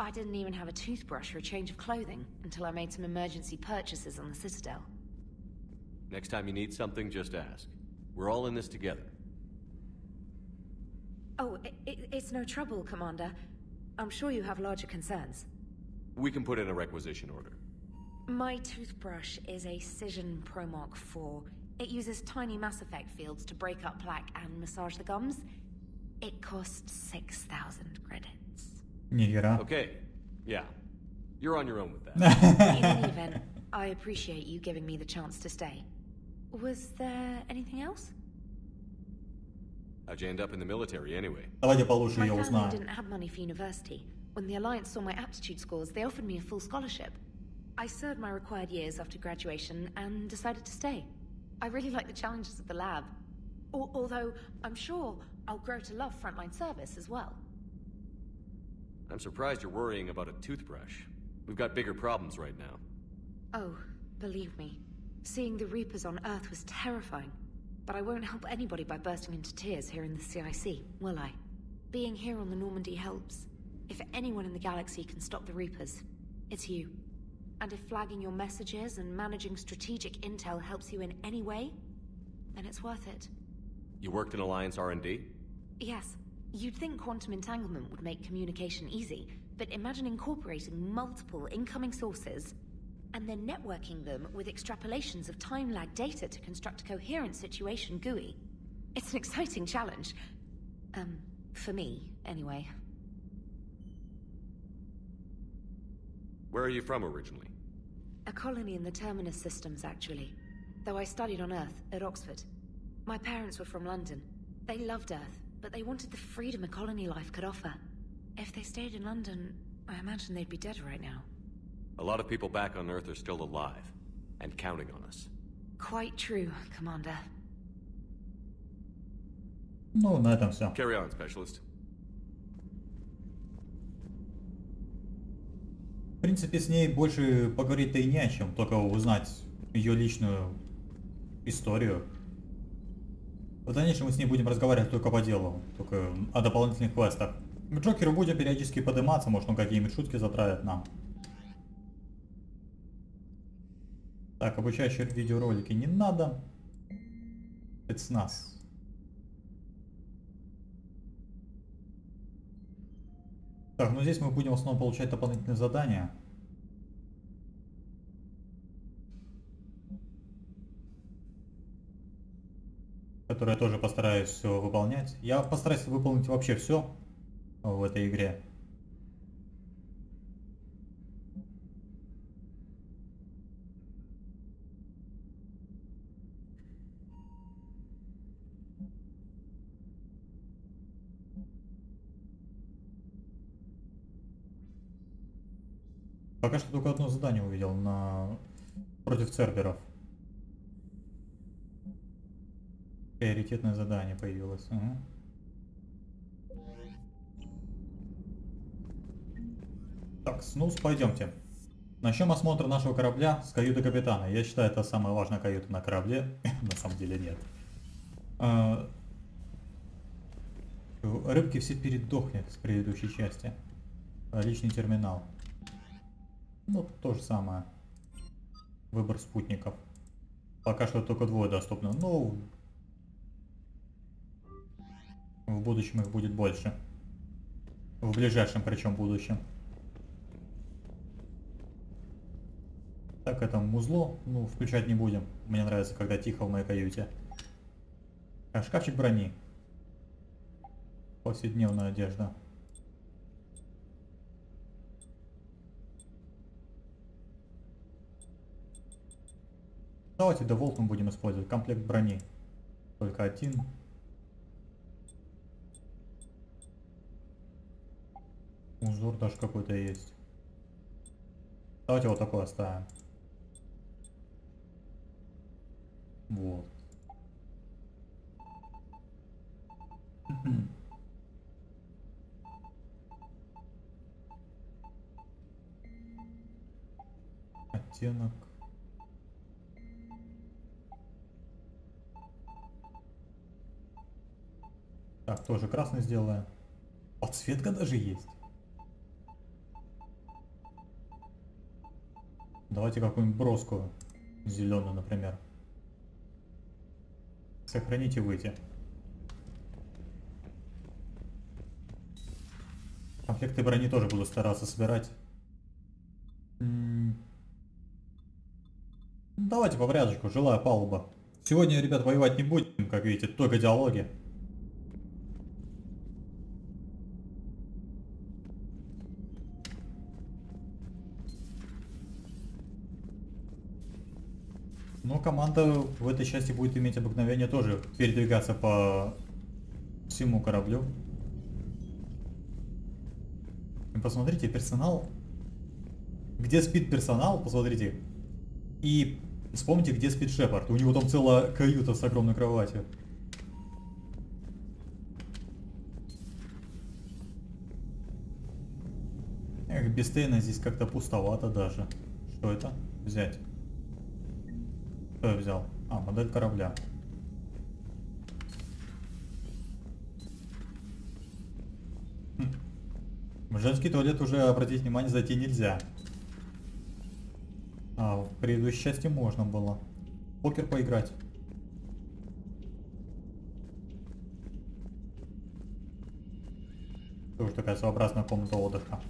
[SPEAKER 7] I didn't even have a toothbrush or a change of clothing until I made some emergency purchases on the Citadel.
[SPEAKER 2] Next time you need something, just ask. We're all in this together.
[SPEAKER 7] Oh, it's no trouble, Commander. I'm sure you have larger concerns.
[SPEAKER 2] We can put in a requisition order.
[SPEAKER 7] My toothbrush is a Cision Pro Mark IV. It uses tiny Mass Effect fields to break up plaque and massage the gums. It costs 6,000 credits.
[SPEAKER 2] Okay, yeah. You're on your own with that.
[SPEAKER 7] In any event, I appreciate you giving me the chance to stay. Was there anything else?
[SPEAKER 2] How'd you end up in the military anyway?
[SPEAKER 7] My family didn't have money for university. When the Alliance saw my aptitude scores, they offered me a full scholarship. I served my required years after graduation and decided to stay. I really like the challenges of the lab. Although, I'm sure I'll grow to love frontline service as well.
[SPEAKER 2] I'm surprised you're worrying about a toothbrush. We've got bigger problems right now.
[SPEAKER 7] Oh, believe me. Seeing the Reapers on Earth was terrifying. But I won't help anybody by bursting into tears here in the CIC, will I? Being here on the Normandy helps. If anyone in the galaxy can stop the Reapers, it's you. And if flagging your messages and managing strategic intel helps you in any way, then it's worth it.
[SPEAKER 2] You worked in Alliance R&D?
[SPEAKER 7] Yes. You'd think quantum entanglement would make communication easy, but imagine incorporating multiple incoming sources and then networking them with extrapolations of time-lag data to construct a coherent situation GUI. It's an exciting challenge. For me, anyway.
[SPEAKER 2] Where are you from originally?
[SPEAKER 7] A colony in the Terminus systems, actually. Though I studied on Earth, at Oxford. My parents were from London. They loved Earth, but they wanted the freedom a colony life could offer. If they stayed in London, I imagine they'd be dead right now.
[SPEAKER 2] A lot of people back on Earth are still alive, and counting on us.
[SPEAKER 7] Quite true, Commander.
[SPEAKER 1] Ну, на этом все.
[SPEAKER 2] Carry on, Specialist.
[SPEAKER 1] В принципе, с ней больше поговорить-то и не о чем, только узнать ее личную историю. В дальнейшем мы с ней будем разговаривать только по делу, только о дополнительных квестах. К Джокеру будем периодически подниматься, может он какие-нибудь шутки затравит нам. Так, обучающие видеоролики не надо. Спецназ. Так, ну здесь мы будем в основном получать дополнительные задания. Которые я тоже постараюсь все выполнять. Я постараюсь выполнить вообще все в этой игре. Пока что только одно задание увидел против церберов. Приоритетное задание появилось. Угу. Так, снус, пойдемте. Начнем осмотр нашего корабля с каюты капитана. Я считаю, это самая важная каюта на корабле. На самом деле нет. Рыбки все передохли с предыдущей части. Личный терминал. Ну, то же самое. Выбор спутников. Пока что только 2 доступно. Ну, в будущем их будет больше. В ближайшем, причем, будущем. Так, это музло. Ну, включать не будем. Мне нравится, когда тихо в моей каюте. А, шкафчик брони. Повседневная одежда. Давайте деволт мы будем использовать. Комплект брони. Только 1. Узор даже какой-то есть. Давайте вот такой оставим. Вот. Оттенок. Так, тоже красный сделаем. Подсветка даже есть. Давайте какую-нибудь броскую. Зеленую, например. Сохранить и выйти. Комплекты брони тоже буду стараться собирать. Давайте по порядочку. Жилая палуба. Сегодня, ребят, воевать не будем, как видите, только диалоги. Но команда в этой части будет иметь обыкновение тоже передвигаться по всему кораблю. И посмотрите, персонал. Где спит персонал, посмотрите. И вспомните, где спит Шепард. У него там целая каюта с огромной кроватью. Эх, без Тейна здесь как-то пустовато даже. Что это? Взять. Что я взял? А, модель корабля. В женский туалет уже, обратить внимание, зайти нельзя. А, в предыдущей части можно было. В покер поиграть. Тоже такая своеобразная комната отдыха.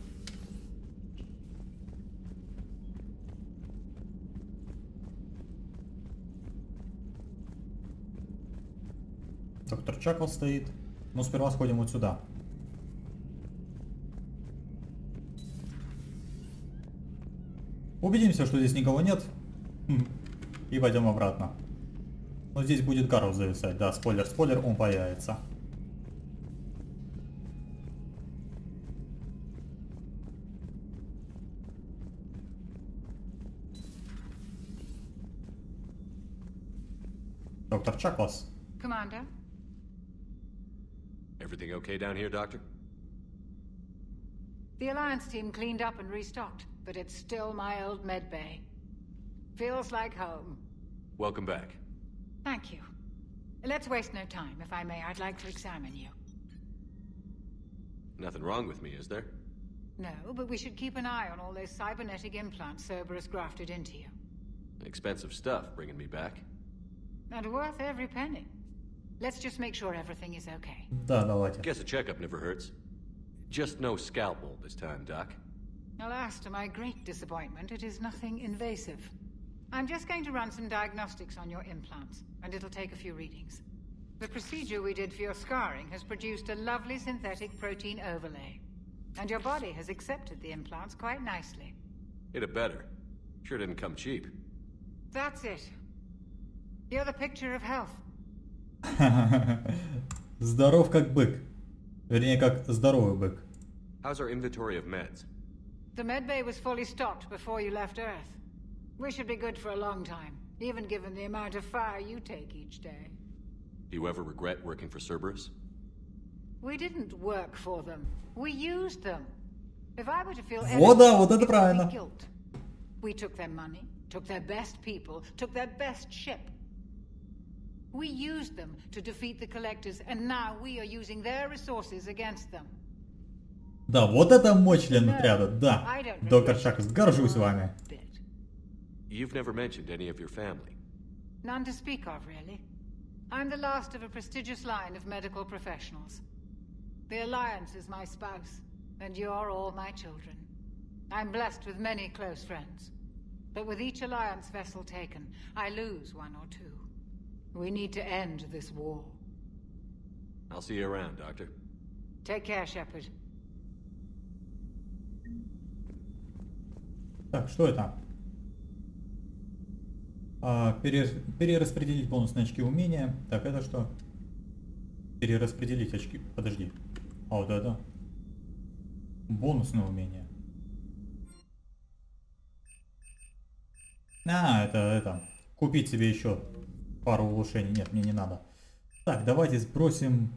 [SPEAKER 1] Доктор Чакл стоит. Но сперва сходим вот сюда. Убедимся, что здесь никого нет. И пойдем обратно. Но здесь будет Гарус зависать. Да, спойлер, спойлер, он появится. Доктор Чаклас.
[SPEAKER 4] Commander?
[SPEAKER 2] Everything okay down here, Doctor?
[SPEAKER 4] The Alliance team cleaned up and restocked, but it's still my old med bay. Feels like home.
[SPEAKER 2] Welcome back.
[SPEAKER 4] Thank you. Let's waste no time. If I may, I'd like to examine you.
[SPEAKER 2] Nothing wrong with me, is there?
[SPEAKER 4] No, but we should keep an eye on all those cybernetic implants Cerberus grafted into you.
[SPEAKER 2] Expensive stuff bringing me back.
[SPEAKER 4] And worth every penny. Let's just make sure everything is okay.
[SPEAKER 1] Да, давайте.
[SPEAKER 2] Guess a checkup never hurts. Just no scalpel this time, Doc.
[SPEAKER 4] Alas, to my great disappointment, it is nothing invasive. I'm just going to run some diagnostics on your implants, and it'll take a few readings. The procedure we did for your scarring has produced a lovely synthetic protein overlay. And your body has accepted the implants quite nicely.
[SPEAKER 2] Hit it better. Sure didn't come cheap.
[SPEAKER 4] That's it. You're the picture of health.
[SPEAKER 1] Здоров как бык. Вернее, как здоровый бык.
[SPEAKER 2] How's our inventory of meds?
[SPEAKER 4] The medbay was fully stocked before you left Earth. We should be good for a long time, even given the amount of fire you take each day.
[SPEAKER 2] Do you ever regret working for Cerberus?
[SPEAKER 4] We didn't work for them. We used them. If I were to feel
[SPEAKER 1] Вот да, вот это правильно.
[SPEAKER 4] Guilt. We took their money, took their best people, took their best ship. We used them to defeat the Collectors, and now we are using their resources against them.
[SPEAKER 1] Да, вот это мой член отряда, да. Доктор Шакс, горжусь вами.
[SPEAKER 2] You've never mentioned any of your family.
[SPEAKER 4] None to speak of, really. I'm the last of a prestigious line of medical professionals. The Alliance is my spouse, and you're all my children. I'm blessed with many close friends. But with each Alliance vessel taken, I lose one or two. We need to end this war.
[SPEAKER 2] I'll see you around, Doctor.
[SPEAKER 4] Take care, Shepard.
[SPEAKER 1] Так, что это? Перераспределить бонусные очки умения. Так, это что? Перераспределить очки. Подожди. А вот это? Бонусное умение. А, это. Купить себе еще пару улучшений. Нет, мне не надо. Так, давайте сбросим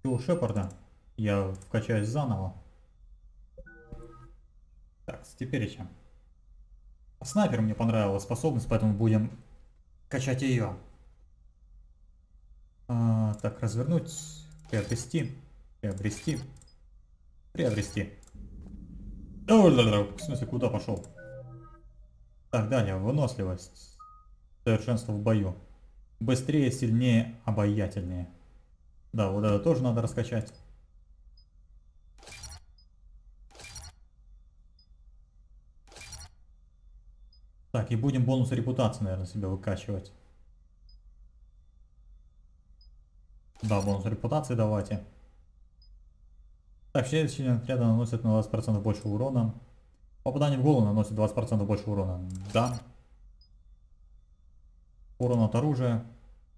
[SPEAKER 1] Шепарда. Я вкачаюсь заново. Так, теперь чем? Снайпер мне понравилась способность, поэтому будем качать ее. Так, развернуть, приобрести. В смысле, куда пошел? Так, далее, выносливость. Совершенство в бою. Быстрее, сильнее, обаятельнее. Да, вот это тоже надо раскачать. Так, и будем бонус репутации, наверное, себе выкачивать. Да, бонус репутации давайте. Так, следующий отряд наносит на 20% больше урона. Попадание в голову наносит 20% больше урона. Да. Урон от оружия.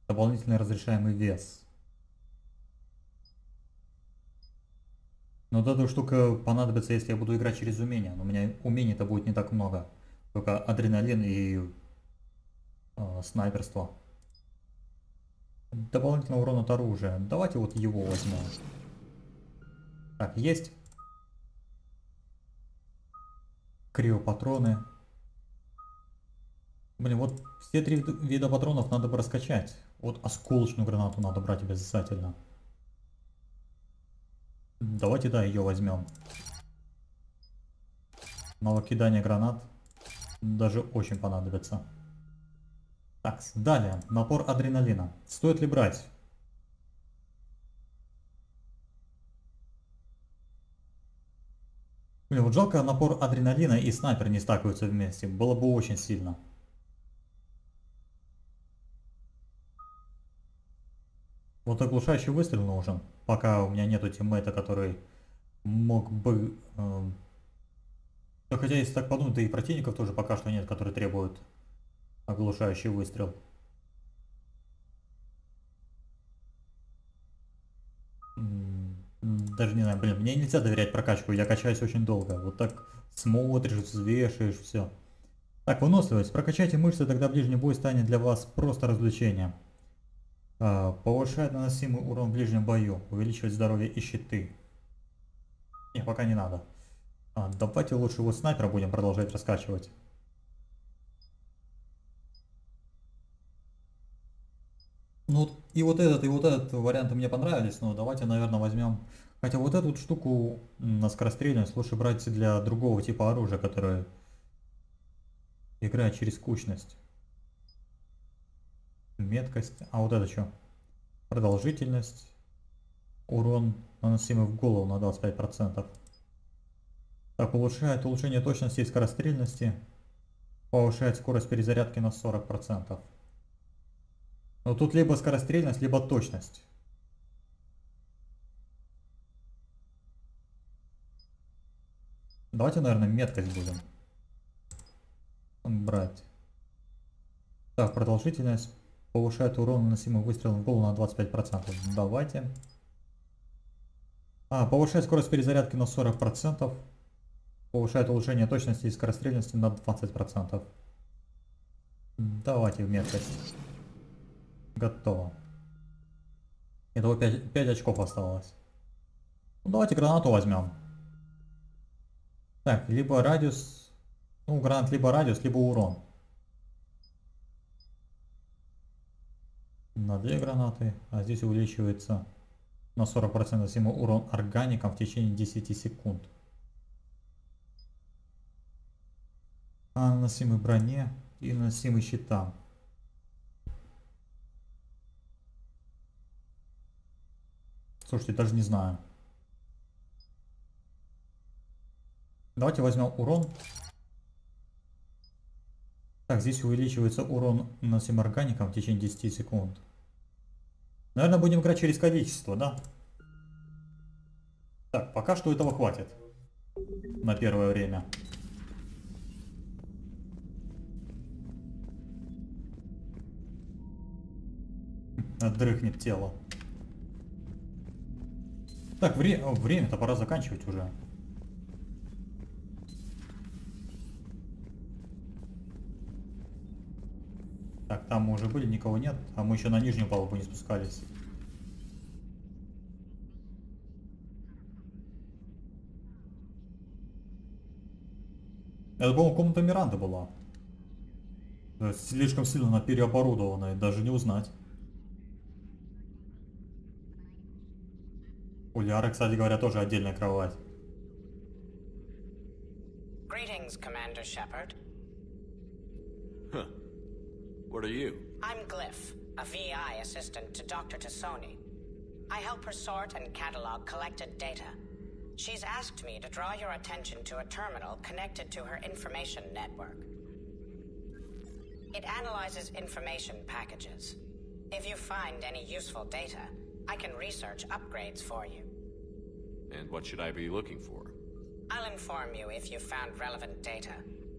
[SPEAKER 1] Дополнительный разрешаемый вес. Но вот эта штука понадобится, если я буду играть через умения. Но у меня умений-то будет не так много. Только адреналин и снайперство. Дополнительный урон от оружия. Давайте вот его возьмем. Так, есть. Криопатроны. Блин, вот все три вида патронов надо бы раскачать. Вот осколочную гранату надо брать обязательно. Давайте, да, ее возьмем. Навык кидания гранат даже очень понадобится. Так, далее. Напор адреналина. Стоит ли брать? Блин, вот жалко, напор адреналина и снайпер не стакаются вместе. Было бы очень сильно. Вот оглушающий выстрел нужен. Пока у меня нету тиммейта, который мог бы... Хотя если так подумать, да и противников тоже пока что нет, которые требуют оглушающий выстрел. Даже не знаю, блин, мне нельзя доверять прокачку, я качаюсь очень долго. Вот так смотришь, взвешиваешь, все. Так, выносливость. Прокачайте мышцы, тогда ближний бой станет для вас просто развлечением. Повышает наносимый урон в ближнем бою, увеличивает здоровье и щиты. Не, пока не надо. Давайте лучше вот снайпера будем продолжать раскачивать. Ну и вот этот варианты мне понравились, но давайте, наверное, возьмем... Хотя вот эту штуку на скорострельность лучше брать для другого типа оружия, которое играет через кучность. Меткость. А вот это что? Продолжительность. Урон, наносимый в голову на 25%. Так, улучшает улучшение точности и скорострельности. Повышает скорость перезарядки на 40%. Но тут либо скорострельность, либо точность. Давайте, наверное, меткость будем брать. Так, продолжительность. Повышает урон, наносимый выстрелом в голову на 25%. Давайте. Повышает скорость перезарядки на 40%. Повышает улучшение точности и скорострельности на 20%. Давайте в меткость. Готово. Итого 5 очков осталось. Ну, давайте гранату возьмем. Так, либо радиус... Ну, гранат либо радиус, либо урон. на 2 гранаты, а здесь увеличивается на 40% наносимый урон органикам в течение 10 секунд. А наносимой броне и наносимый щитам. Слушайте, даже не знаю. Давайте возьмем урон. Так, здесь увеличивается урон наносимый органикам в течение 10 секунд. Наверное, будем играть через количество, да? Так, пока что этого хватит. На первое время. Отдрыхнет тело. Так, время-то пора заканчивать уже. Так, там мы уже были, никого нет, а мы еще на нижнюю палубу не спускались. Это, по-моему, комната Миранды была. Слишком сильно она переоборудованная, даже не узнать. У Лиары, кстати говоря, тоже отдельная кровать.
[SPEAKER 18] Greetings, Commander Shepard.
[SPEAKER 2] Huh. What are you?
[SPEAKER 18] I'm Glyph, a VI assistant to Dr. Tassoni. I help her sort and catalog collected data. She's asked me to draw your attention to a terminal connected to her information network. It analyzes information packages. If you find any useful data, I can research upgrades for you.
[SPEAKER 2] And what should I be looking for?
[SPEAKER 18] I'll inform you if you've found relevant data.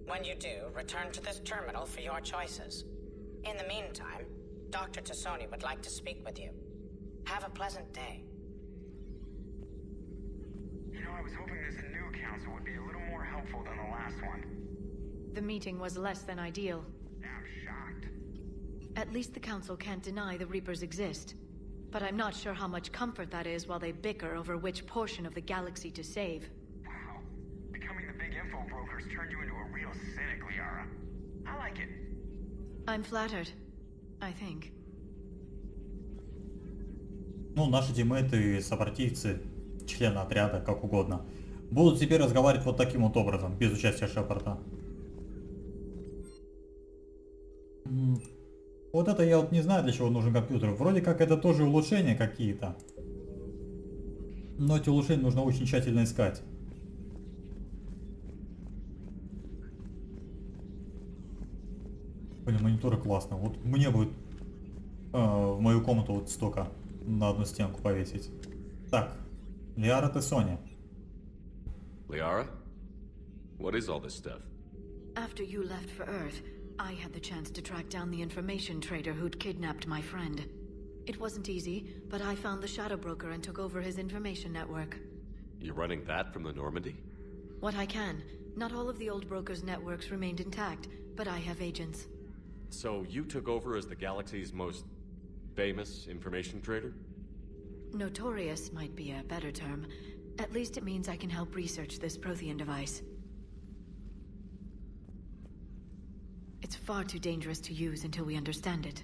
[SPEAKER 18] When you do, return to this terminal for your choices. In the meantime, Dr. Tassoni would like to speak with you. Have a pleasant day.
[SPEAKER 19] You know, I was hoping this new council would be a little more helpful than the last one.
[SPEAKER 20] The meeting was less than ideal.
[SPEAKER 19] I'm shocked.
[SPEAKER 20] At least the council can't deny the Reapers exist. But I'm not sure how much comfort that is while they bicker over which portion of the galaxy to save.
[SPEAKER 19] Wow. Becoming the big info brokers turned you into a real cynic, Liara. I like it.
[SPEAKER 20] I'm flattered. I think.
[SPEAKER 1] Ну, наши тиммейты, сопротивцы, члены отряда, как угодно, будут теперь разговаривать вот таким вот образом, без участия Шепарда. Вот это я вот не знаю, для чего нужен компьютер. Вроде как это тоже улучшения какие-то. Но эти улучшения нужно очень тщательно искать. Блин, мониторы классные. Вот мне будет в мою комнату вот столько на одну стенку повесить. Так, Лиара Тассони.
[SPEAKER 2] Liara? What is all this stuff?
[SPEAKER 20] After you left for Earth, I had the chance to track down the information trader who'd kidnapped my friend. It wasn't easy, but I found the Shadow Broker and took over his information network.
[SPEAKER 2] You're running that from the Normandy?
[SPEAKER 20] What I can. Not all of the old broker's networks remained intact, but I have agents.
[SPEAKER 2] So you took over as the galaxy's most famous information trader?
[SPEAKER 20] Notorious might be a better term. At least it means I can help research this Prothean device. It's far too dangerous to use until we understand it.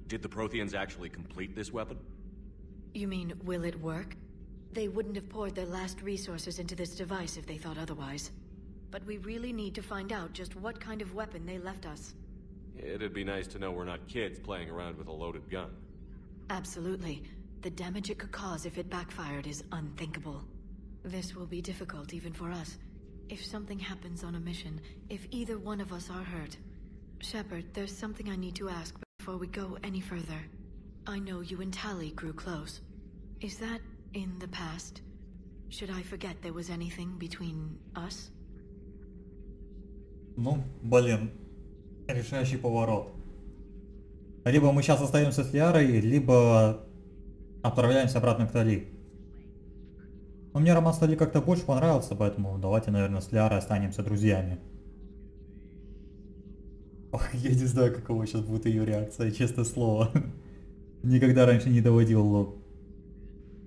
[SPEAKER 2] Did the Protheans actually complete this weapon?
[SPEAKER 20] You mean, will it work? They wouldn't have poured their last resources into this device if they thought otherwise. But we really need to find out just what kind of weapon they left us.
[SPEAKER 2] It'd be nice to know we're not kids playing around with a loaded gun.
[SPEAKER 20] Absolutely. The damage it could cause if it backfired is unthinkable. This will be difficult even for us. If something happens on a mission, if either one of us are hurt. Shepard, there's something I need to ask before we go any further. I know you and Tali grew close. Is that in the past? Should I forget there was anything between us?
[SPEAKER 1] Ну, блин, решающий поворот. Либо мы сейчас остаемся с Лиарой, либо отправляемся обратно к Тали. Но мне роман с Тали как-то больше понравился, поэтому давайте, наверное, с Лиарой останемся друзьями. Ох, я не знаю, какова сейчас будет ее реакция, честное слово. Никогда раньше не доводил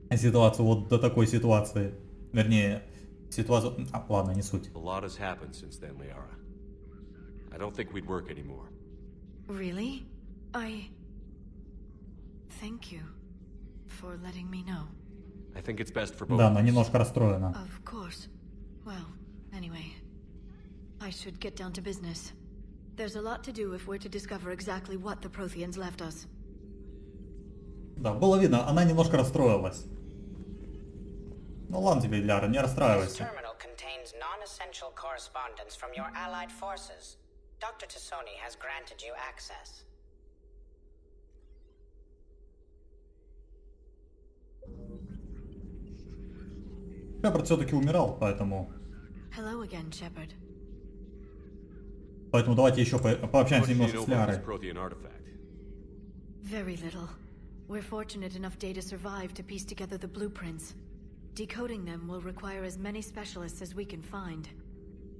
[SPEAKER 1] ситуацию вот до такой ситуации. Вернее, ситуацию... ладно, не суть.
[SPEAKER 2] A lot has happened since then, Liara. I don't think we'd work anymore.
[SPEAKER 20] Really? Thank you for letting me know.
[SPEAKER 2] I think it's best for both.
[SPEAKER 1] Да, она немножко расстроена.
[SPEAKER 20] Of course. Well, anyway, I should get down to business. There's a lot to do if we're to discover exactly what the Protheans left us.
[SPEAKER 1] Да, было видно, она немножко расстроилась. Ну ладно тебе, Ляра, не расстраивайся.
[SPEAKER 18] Terminal contains non-essential correspondence from your allied forces. Dr. Tassoni has granted you access.
[SPEAKER 1] Шепард все-таки умирал, поэтому...
[SPEAKER 20] Hello again, Shepard.
[SPEAKER 1] Поэтому давайте еще пообщаемся немножко с Лярой.
[SPEAKER 20] Very little. We're fortunate enough Data survived to piece together the blueprints. Decoding them will require as many specialists as we can find.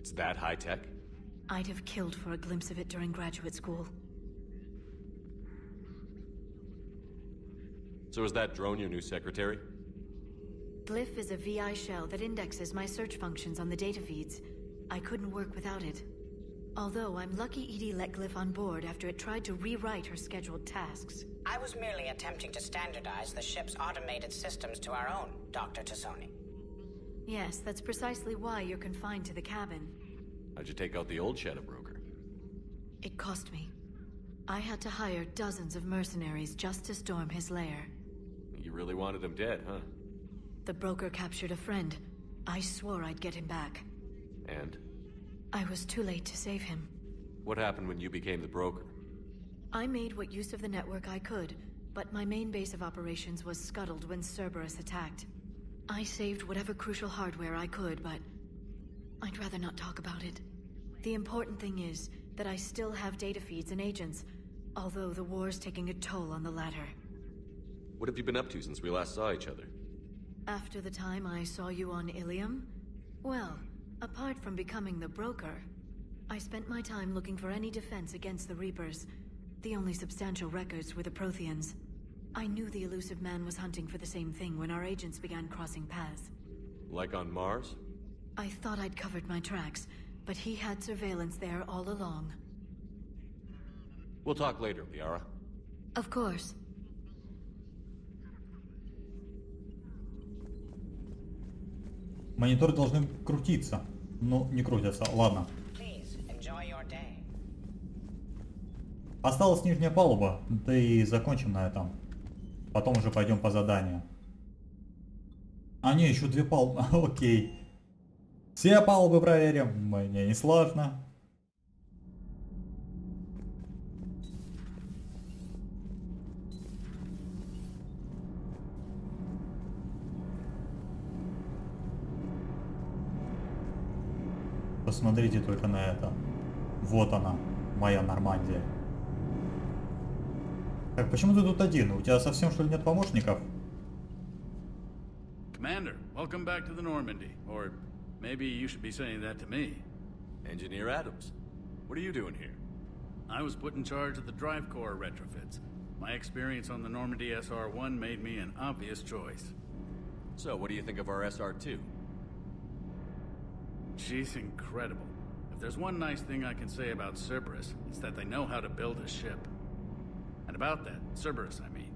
[SPEAKER 2] It's that high-tech?
[SPEAKER 20] I'd have killed for a glimpse of it during graduate school.
[SPEAKER 2] So is that drone your new secretary?
[SPEAKER 20] Glyph is a VI shell that indexes my search functions on the data feeds. I couldn't work without it. Although I'm lucky EDI let Glyph on board after it tried to rewrite her scheduled tasks.
[SPEAKER 18] I was merely attempting to standardize the ship's automated systems to our own, Dr. Tassoni.
[SPEAKER 20] Yes, that's precisely why you're confined to the cabin.
[SPEAKER 2] How'd you take out the old shadow broker?
[SPEAKER 20] It cost me. I had to hire dozens of mercenaries just to storm his lair.
[SPEAKER 2] You really wanted him dead, huh?
[SPEAKER 20] The broker captured a friend. I swore I'd get him back.
[SPEAKER 2] And?
[SPEAKER 20] I was too late to save him.
[SPEAKER 2] What happened when you became the broker?
[SPEAKER 20] I made what use of the network I could, but my main base of operations was scuttled when Cerberus attacked. I saved whatever crucial hardware I could, but I'd rather not talk about it. The important thing is that I still have data feeds and agents, although the war's taking a toll on the latter.
[SPEAKER 2] What have you been up to since we last saw each other?
[SPEAKER 20] After the time I saw you on Ilium? Well, apart from becoming the broker, I spent my time looking for any defense against the Reapers. The only substantial records were the Protheans. I knew the elusive man was hunting for the same thing when our agents began crossing paths.
[SPEAKER 2] Like on Mars?
[SPEAKER 20] I thought I'd covered my tracks, but he had surveillance there all along.
[SPEAKER 2] We'll talk later, Liara.
[SPEAKER 20] Of course.
[SPEAKER 1] Мониторы должны крутиться. Ну, не крутятся. Ладно. Осталась нижняя палуба, да и закончим на этом. Потом уже пойдем по заданию. А не, еще две палубы. Окей. Все палубы проверим. Мне не сложно. Посмотрите только на это. Вот она, моя Нормандия. Так, почему ты тут один? У тебя совсем что ли нет помощников?
[SPEAKER 21] Commander, welcome back to the Normandy. Or maybe you should be saying that to me.
[SPEAKER 2] Engineer Adams, what are you doing here?
[SPEAKER 21] I was put in charge of the drive core retrofits. My experience on the Normandy SR-1 made me an obvious choice.
[SPEAKER 2] So, what do you think of our SR-2?
[SPEAKER 21] She's incredible. If there's one nice thing I can say about Cerberus, it's that they know how to build a ship. And about that, Cerberus, I mean,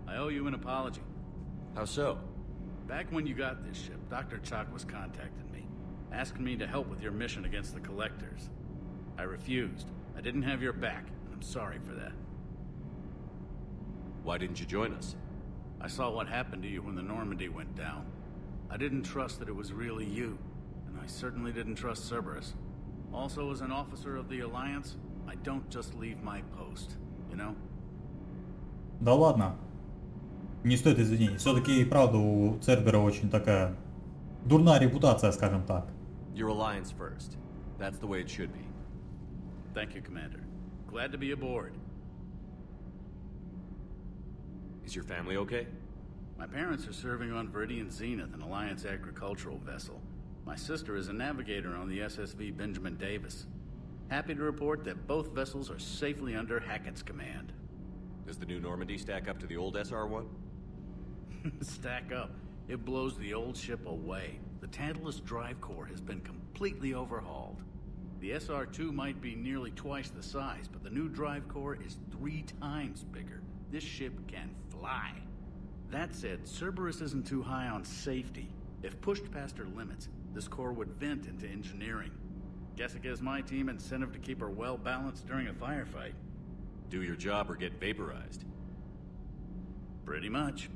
[SPEAKER 21] I owe you an apology.
[SPEAKER 2] How so?
[SPEAKER 21] Back when you got this ship, Dr. Chalk was contacting me, asking me to help with your mission against the Collectors. I refused. I didn't have your back, and I'm sorry for that.
[SPEAKER 2] Why didn't you join us?
[SPEAKER 21] I saw what happened to you when the Normandy went down. I didn't trust that it was really you, and I certainly didn't trust Cerberus. Also, as an officer of the Alliance, I don't just leave my post, you know?
[SPEAKER 1] Да ладно. Не стоит извинений. Все-таки и правда у Цербера очень такая дурная репутация, скажем так.
[SPEAKER 2] Your Alliance first. That's the way it should be.
[SPEAKER 21] Thank you, Commander. Glad to be aboard.
[SPEAKER 2] Is your family okay?
[SPEAKER 21] My parents are serving on Viridian Zenith, an Alliance agricultural vessel. My sister is a navigator on the SSV Benjamin Davis. Happy to report that both vessels are safely under Hackett's command.
[SPEAKER 2] Does the new Normandy stack up to the old SR-1?
[SPEAKER 21] Stack up. It blows the old ship away. The Tantalus drive core has been completely overhauled. The SR2 might be nearly twice the size, but the new drive core is 3 times bigger. This ship can fly. That said, Cerberus isn't too high on safety. If pushed past her limits, this core would vent into engineering. Guess it gives my team incentive to keep her well balanced during a firefight.
[SPEAKER 2] Do your job or get vaporized.
[SPEAKER 21] Pretty much.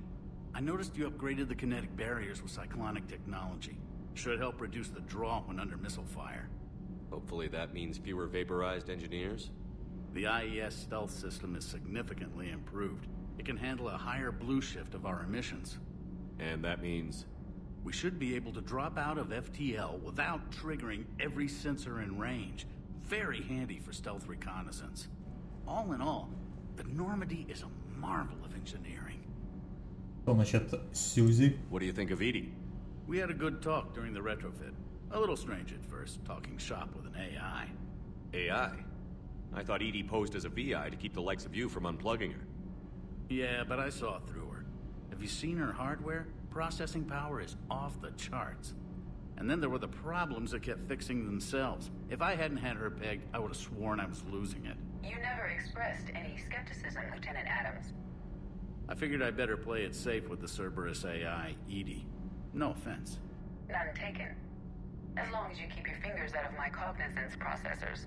[SPEAKER 21] I noticed you upgraded the kinetic barriers with cyclonic technology. Should help reduce the draw when under missile fire.
[SPEAKER 2] Hopefully that means fewer vaporized engineers?
[SPEAKER 21] The IES stealth system is significantly improved. It can handle a higher blue shift of our emissions.
[SPEAKER 2] And that means?
[SPEAKER 21] We should be able to drop out of FTL without triggering every sensor in range. Very handy for stealth reconnaissance. All in all, the Normandy is a marvel of engineering.
[SPEAKER 1] Susie?
[SPEAKER 2] What do you think of Edie?
[SPEAKER 21] We had a good talk during the retrofit. A little strange at first, talking shop with an AI.
[SPEAKER 2] AI? I thought Edie posed as a VI to keep the likes of you from unplugging her.
[SPEAKER 21] Yeah, but I saw through her. Have you seen her hardware? Processing power is off the charts. And then there were the problems that kept fixing themselves. If I hadn't had her pegged, I would have sworn I was losing it.
[SPEAKER 15] You never expressed any skepticism, Lieutenant Adams.
[SPEAKER 21] I figured I'd better play it safe with the Cerberus AI, Edie. No offense.
[SPEAKER 15] None taken. As long as you keep your fingers out of my cognizance processors.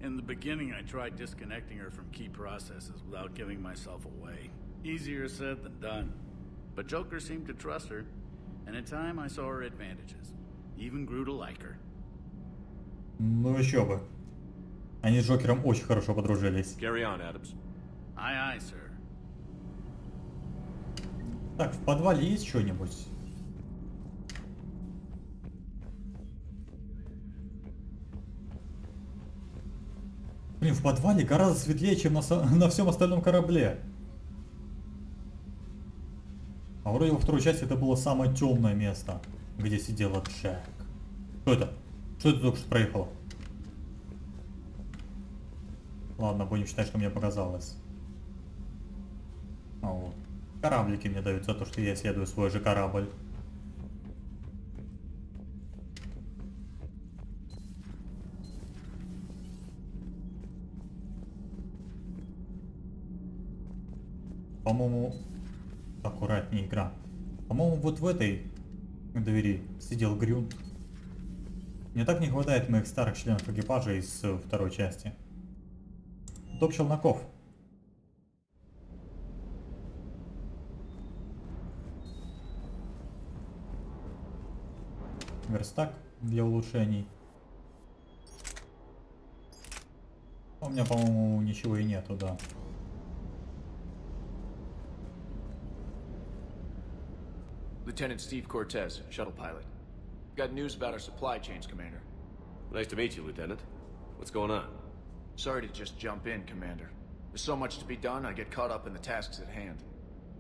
[SPEAKER 21] In the beginning, I tried disconnecting her from key processes without giving myself away. Easier said than done. But Joker seemed to trust her, and in time I saw her advantages. Even grew to like her.
[SPEAKER 1] Ну еще бы. Они с Джокером очень хорошо подружились.
[SPEAKER 2] Carry on, Adams.
[SPEAKER 21] Aye, aye, sir.
[SPEAKER 1] Так, в подвале есть что-нибудь? Блин, в подвале гораздо светлее, чем на всем остальном корабле. А вроде во второй части это было самое темное место, где сидела Джек. Что это? Что это только что проехало? Ладно, будем считать, что мне показалось. А вот. Кораблики мне дают за то, что я исследую свой же корабль. По-моему, аккуратнее игра. По-моему, вот в этой двери сидел Грюн. Мне так не хватает моих старых членов экипажа из второй части. Топ челноков. Верстак для улучшений. У меня, по-моему, ничего и нету, да.
[SPEAKER 3] Lieutenant Steve Cortez, shuttle pilot. Got news about our supply chains, Commander.
[SPEAKER 2] Nice to meet you, Lieutenant. What's going on?
[SPEAKER 3] Sorry to just jump in, Commander. There's so much to be done, I get caught up in the tasks at hand.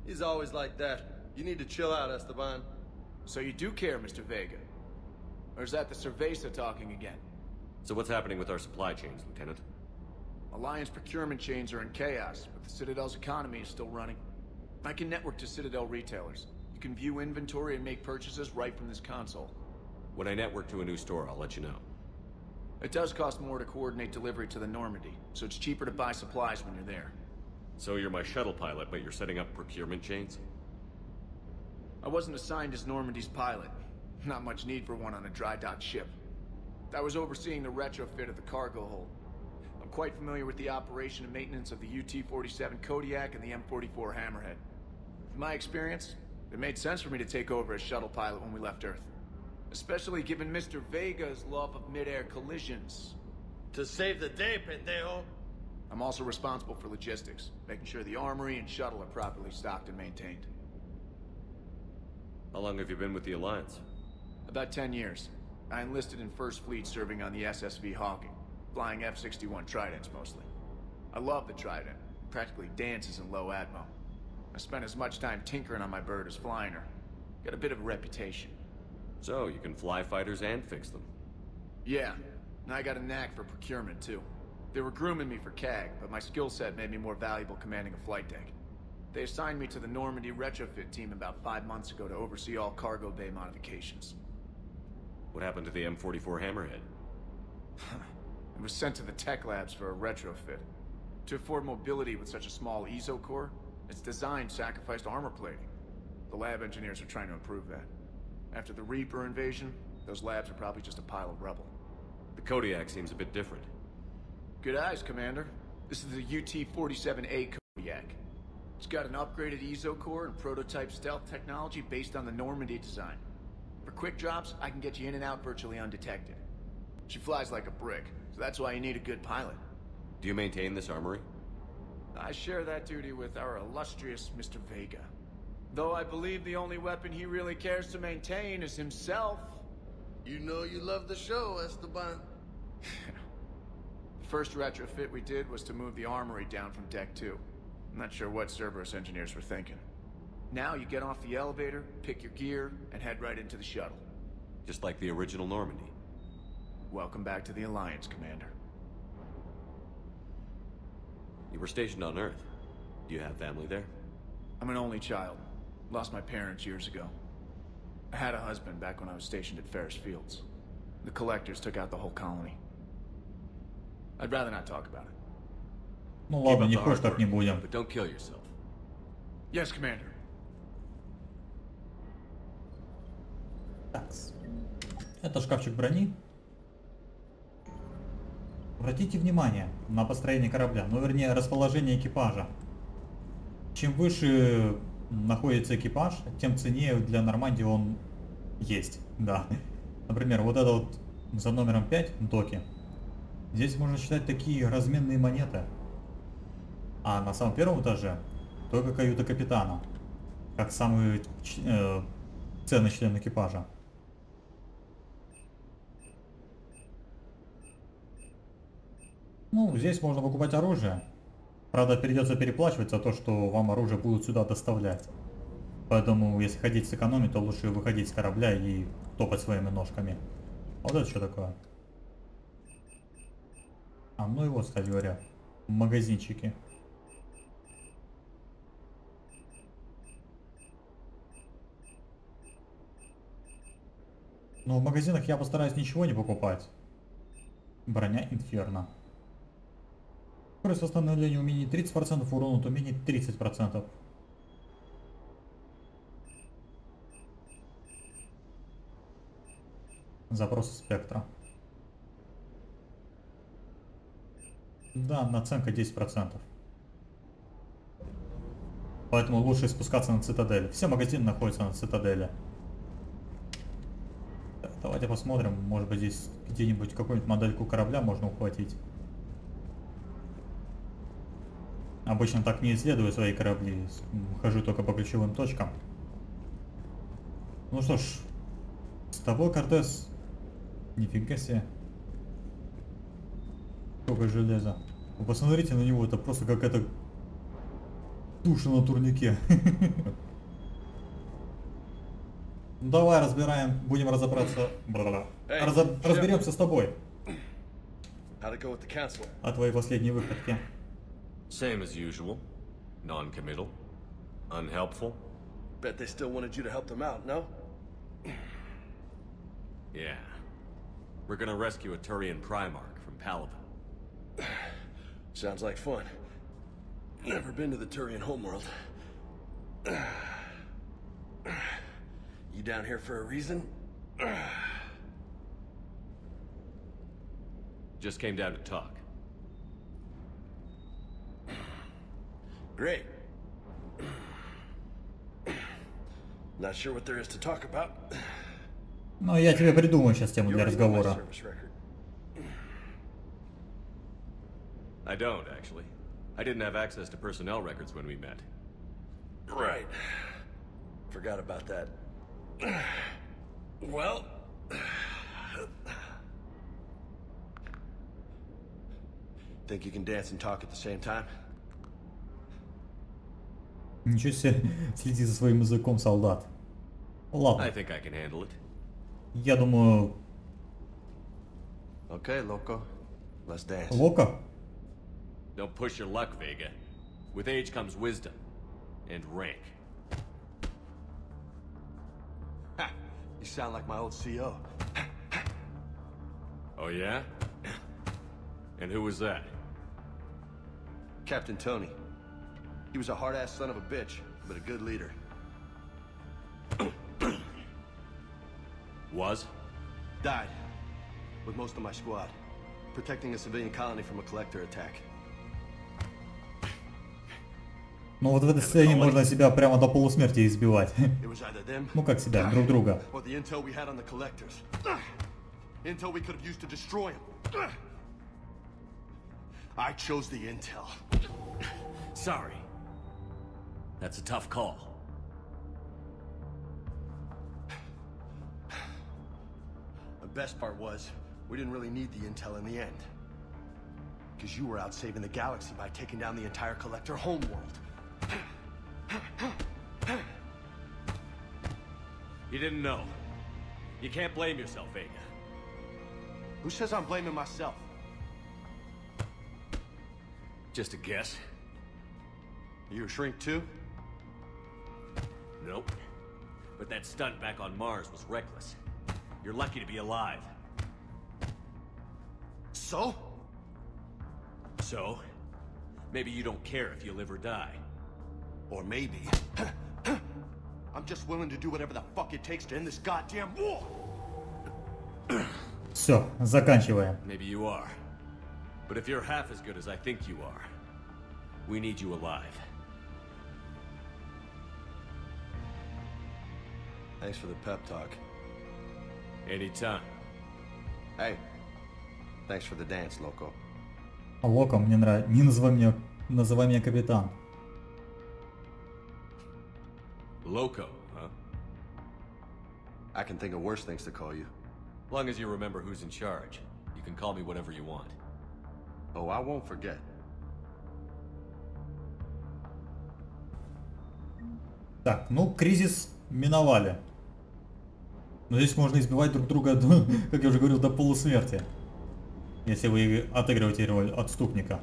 [SPEAKER 22] He's always like that. You need to chill out, Esteban.
[SPEAKER 3] So you do care, Mr. Vega? Or is that the Cerveza talking again?
[SPEAKER 2] So what's happening with our supply chains, Lieutenant?
[SPEAKER 3] Alliance procurement chains are in chaos, but the Citadel's economy is still running. I can network to Citadel retailers. You can view inventory and make purchases right from this console.
[SPEAKER 2] When I network to a new store, I'll let you know.
[SPEAKER 3] It does cost more to coordinate delivery to the Normandy, so it's cheaper to buy supplies when you're there.
[SPEAKER 2] So you're my shuttle pilot, but you're setting up procurement chains?
[SPEAKER 3] I wasn't assigned as Normandy's pilot. Not much need for one on a dry dock ship. I was overseeing the retrofit of the cargo hold. I'm quite familiar with the operation and maintenance of the UT-47 Kodiak and the M44 Hammerhead. From my experience, it made sense for me to take over as shuttle pilot when we left Earth. Especially given Mr. Vega's love of mid-air collisions.
[SPEAKER 22] To save the day, pendejo.
[SPEAKER 3] I'm also responsible for logistics, making sure the armory and shuttle are properly stocked and maintained.
[SPEAKER 2] How long have you been with the Alliance?
[SPEAKER 3] About 10 years. I enlisted in First Fleet serving on the SSV Hawking, flying F-61 Tridents mostly. I love the Trident, practically dances in low atmo. I spent as much time tinkering on my bird as flying her. Got a bit of a reputation.
[SPEAKER 2] So, you can fly fighters and fix them?
[SPEAKER 3] Yeah, and I got a knack for procurement too. They were grooming me for CAG, but my skill set made me more valuable commanding a flight deck. They assigned me to the Normandy retrofit team about 5 months ago to oversee all cargo bay modifications.
[SPEAKER 2] What happened to the M44 Hammerhead?
[SPEAKER 3] It was sent to the tech labs for a retrofit. To afford mobility with such a small ESO core, its design sacrificed armor plating. The lab engineers are trying to improve that. After the Reaper invasion, those labs are probably just a pile of rubble.
[SPEAKER 2] The Kodiak seems a bit different.
[SPEAKER 3] Good eyes, Commander. This is the UT-47A Kodiak. It's got an upgraded ESO core and prototype stealth technology based on the Normandy design. For quick drops, I can get you in and out virtually undetected. She flies like a brick, so that's why you need a good pilot.
[SPEAKER 2] Do you maintain this armory?
[SPEAKER 3] I share that duty with our illustrious Mr. Vega. Though I believe the only weapon he really cares to maintain is himself.
[SPEAKER 22] You know you love the show, Esteban.
[SPEAKER 3] The first retrofit we did was to move the armory down from Deck 2. I'm not sure what Cerberus engineers were thinking. Now you get off the elevator, pick your gear, and head right into the shuttle.
[SPEAKER 2] Just like the original Normandy.
[SPEAKER 3] Welcome back to the Alliance, Commander.
[SPEAKER 2] You were stationed on Earth. Do you have family there?
[SPEAKER 3] I'm an only child. Lost my parents years ago. I had a husband back when I was stationed at Ferris Fields. The Collectors took out the whole colony. I'd rather not talk about it.
[SPEAKER 1] Ну ладно, не хочешь, так не будем.
[SPEAKER 2] But don't kill yourself.
[SPEAKER 3] Yes, Commander.
[SPEAKER 1] Такс. Это шкафчик брони. Обратите внимание на построение корабля, ну вернее расположение экипажа. Чем выше находится экипаж, тем ценнее для Нормандии он есть. Да. Например, вот это вот за номером 5 доки. Здесь можно считать такие разменные монеты. А на самом первом этаже только каюта капитана, как самый ценный член экипажа. Ну, здесь можно покупать оружие. Правда, придется переплачивать за то, что вам оружие будут сюда доставлять. Поэтому, если хотите сэкономить, то лучше выходить с корабля и топать своими ножками. А вот это что такое? А, ну и вот, кстати говоря, магазинчики. Но в магазинах я постараюсь ничего не покупать. Броня Инферно. Скорость восстановления умений 30%, урон от умений 30%. Запросы спектра. Да, наценка 10%. Поэтому лучше спускаться на цитадель. Все магазины находятся на цитадели. Так, давайте посмотрим, может быть здесь где-нибудь какую-нибудь модельку корабля можно ухватить. Обычно так не исследую свои корабли, хожу только по ключевым точкам. Ну что ж, с тобой, Кортес. Нифига себе. Сколько железа. Вы посмотрите на него, это просто какая-то туша на турнике. Ну давай разбираем, будем разобраться. Разберемся с тобой. О твоей последней выходке.
[SPEAKER 2] Same as usual. Non-committal. Unhelpful.
[SPEAKER 22] Bet they still wanted you to help them out, no?
[SPEAKER 2] Yeah. We're gonna rescue a Turian Primarch from Palaven.
[SPEAKER 22] Sounds like fun. Never been to the Turian homeworld. You down here for a reason?
[SPEAKER 2] Just came down to talk.
[SPEAKER 22] Great. Not sure what there is to talk about.
[SPEAKER 1] Ну, я тебе придумаю сейчас тему для разговора.
[SPEAKER 2] I don't, actually. I didn't have access to personnel records when we met.
[SPEAKER 22] Right. Forgot about that. Well... Think you can dance and talk at the same time?
[SPEAKER 1] Ничего себе, следи за своим языком, солдат. Ладно.
[SPEAKER 2] I think I can handle it.
[SPEAKER 1] Я думаю...
[SPEAKER 22] Okay, Loco. Let's dance.
[SPEAKER 1] Локо?
[SPEAKER 2] Don't push your luck, Vega. With age comes wisdom. And rank.
[SPEAKER 22] Ha! You sound like my old CO.
[SPEAKER 2] Oh yeah? And who was that?
[SPEAKER 5] Captain Tony. He was a hard-ass son of a bitch, but a good leader.
[SPEAKER 2] Was?
[SPEAKER 5] Died. With most of my squad. Protecting a civilian colony from a collector attack.
[SPEAKER 1] Ну вот в этой сцене можно себя прямо до полусмерти избивать. Ну как себя, друг друга.
[SPEAKER 5] I chose the intel.
[SPEAKER 2] Sorry. That's a tough call.
[SPEAKER 5] The best part was, we didn't really need the intel in the end. Because you were out saving the galaxy by taking down the entire Collector homeworld.
[SPEAKER 2] You didn't know. You can't blame yourself, Vega.
[SPEAKER 5] Who says I'm blaming myself?
[SPEAKER 2] Just a guess.
[SPEAKER 5] You a shrink too?
[SPEAKER 2] Nope. But that stunt back on Mars was reckless. You're lucky to be alive.
[SPEAKER 5] So?
[SPEAKER 2] So? Maybe you don't care if you live or die.
[SPEAKER 5] Or maybe... I'm just willing to do whatever the fuck it takes to end this goddamn war!
[SPEAKER 1] Все, заканчиваем.
[SPEAKER 2] Maybe you are. But if you're half as good as I think you are, we need you alive.
[SPEAKER 5] Thanks for the pep talk.
[SPEAKER 2] Anytime.
[SPEAKER 5] Hey, thanks for the dance, Loco.
[SPEAKER 1] Локо, мне нравится. Не называй меня капитан.
[SPEAKER 2] Loco, huh?
[SPEAKER 5] I can think of worse things to call you.
[SPEAKER 2] Long as you remember who's in charge, you can call me whatever you want.
[SPEAKER 5] Oh, I won't forget.
[SPEAKER 1] Так, ну кризис миновали. Но здесь можно избивать друг друга, как я уже говорил, до полусмерти. Если вы отыгрываете роль отступника.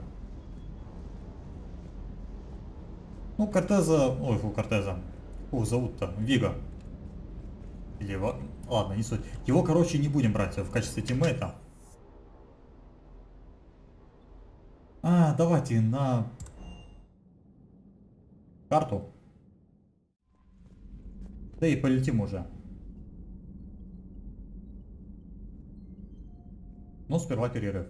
[SPEAKER 1] Ну, Кортеза... Ой, фу, Кортеза. Фу, зовут-то? Вига. Или... Ладно, не суть. Его, короче, не будем брать в качестве тиммейта. Давайте на... карту. Да и полетим уже. Но сперва перерыв.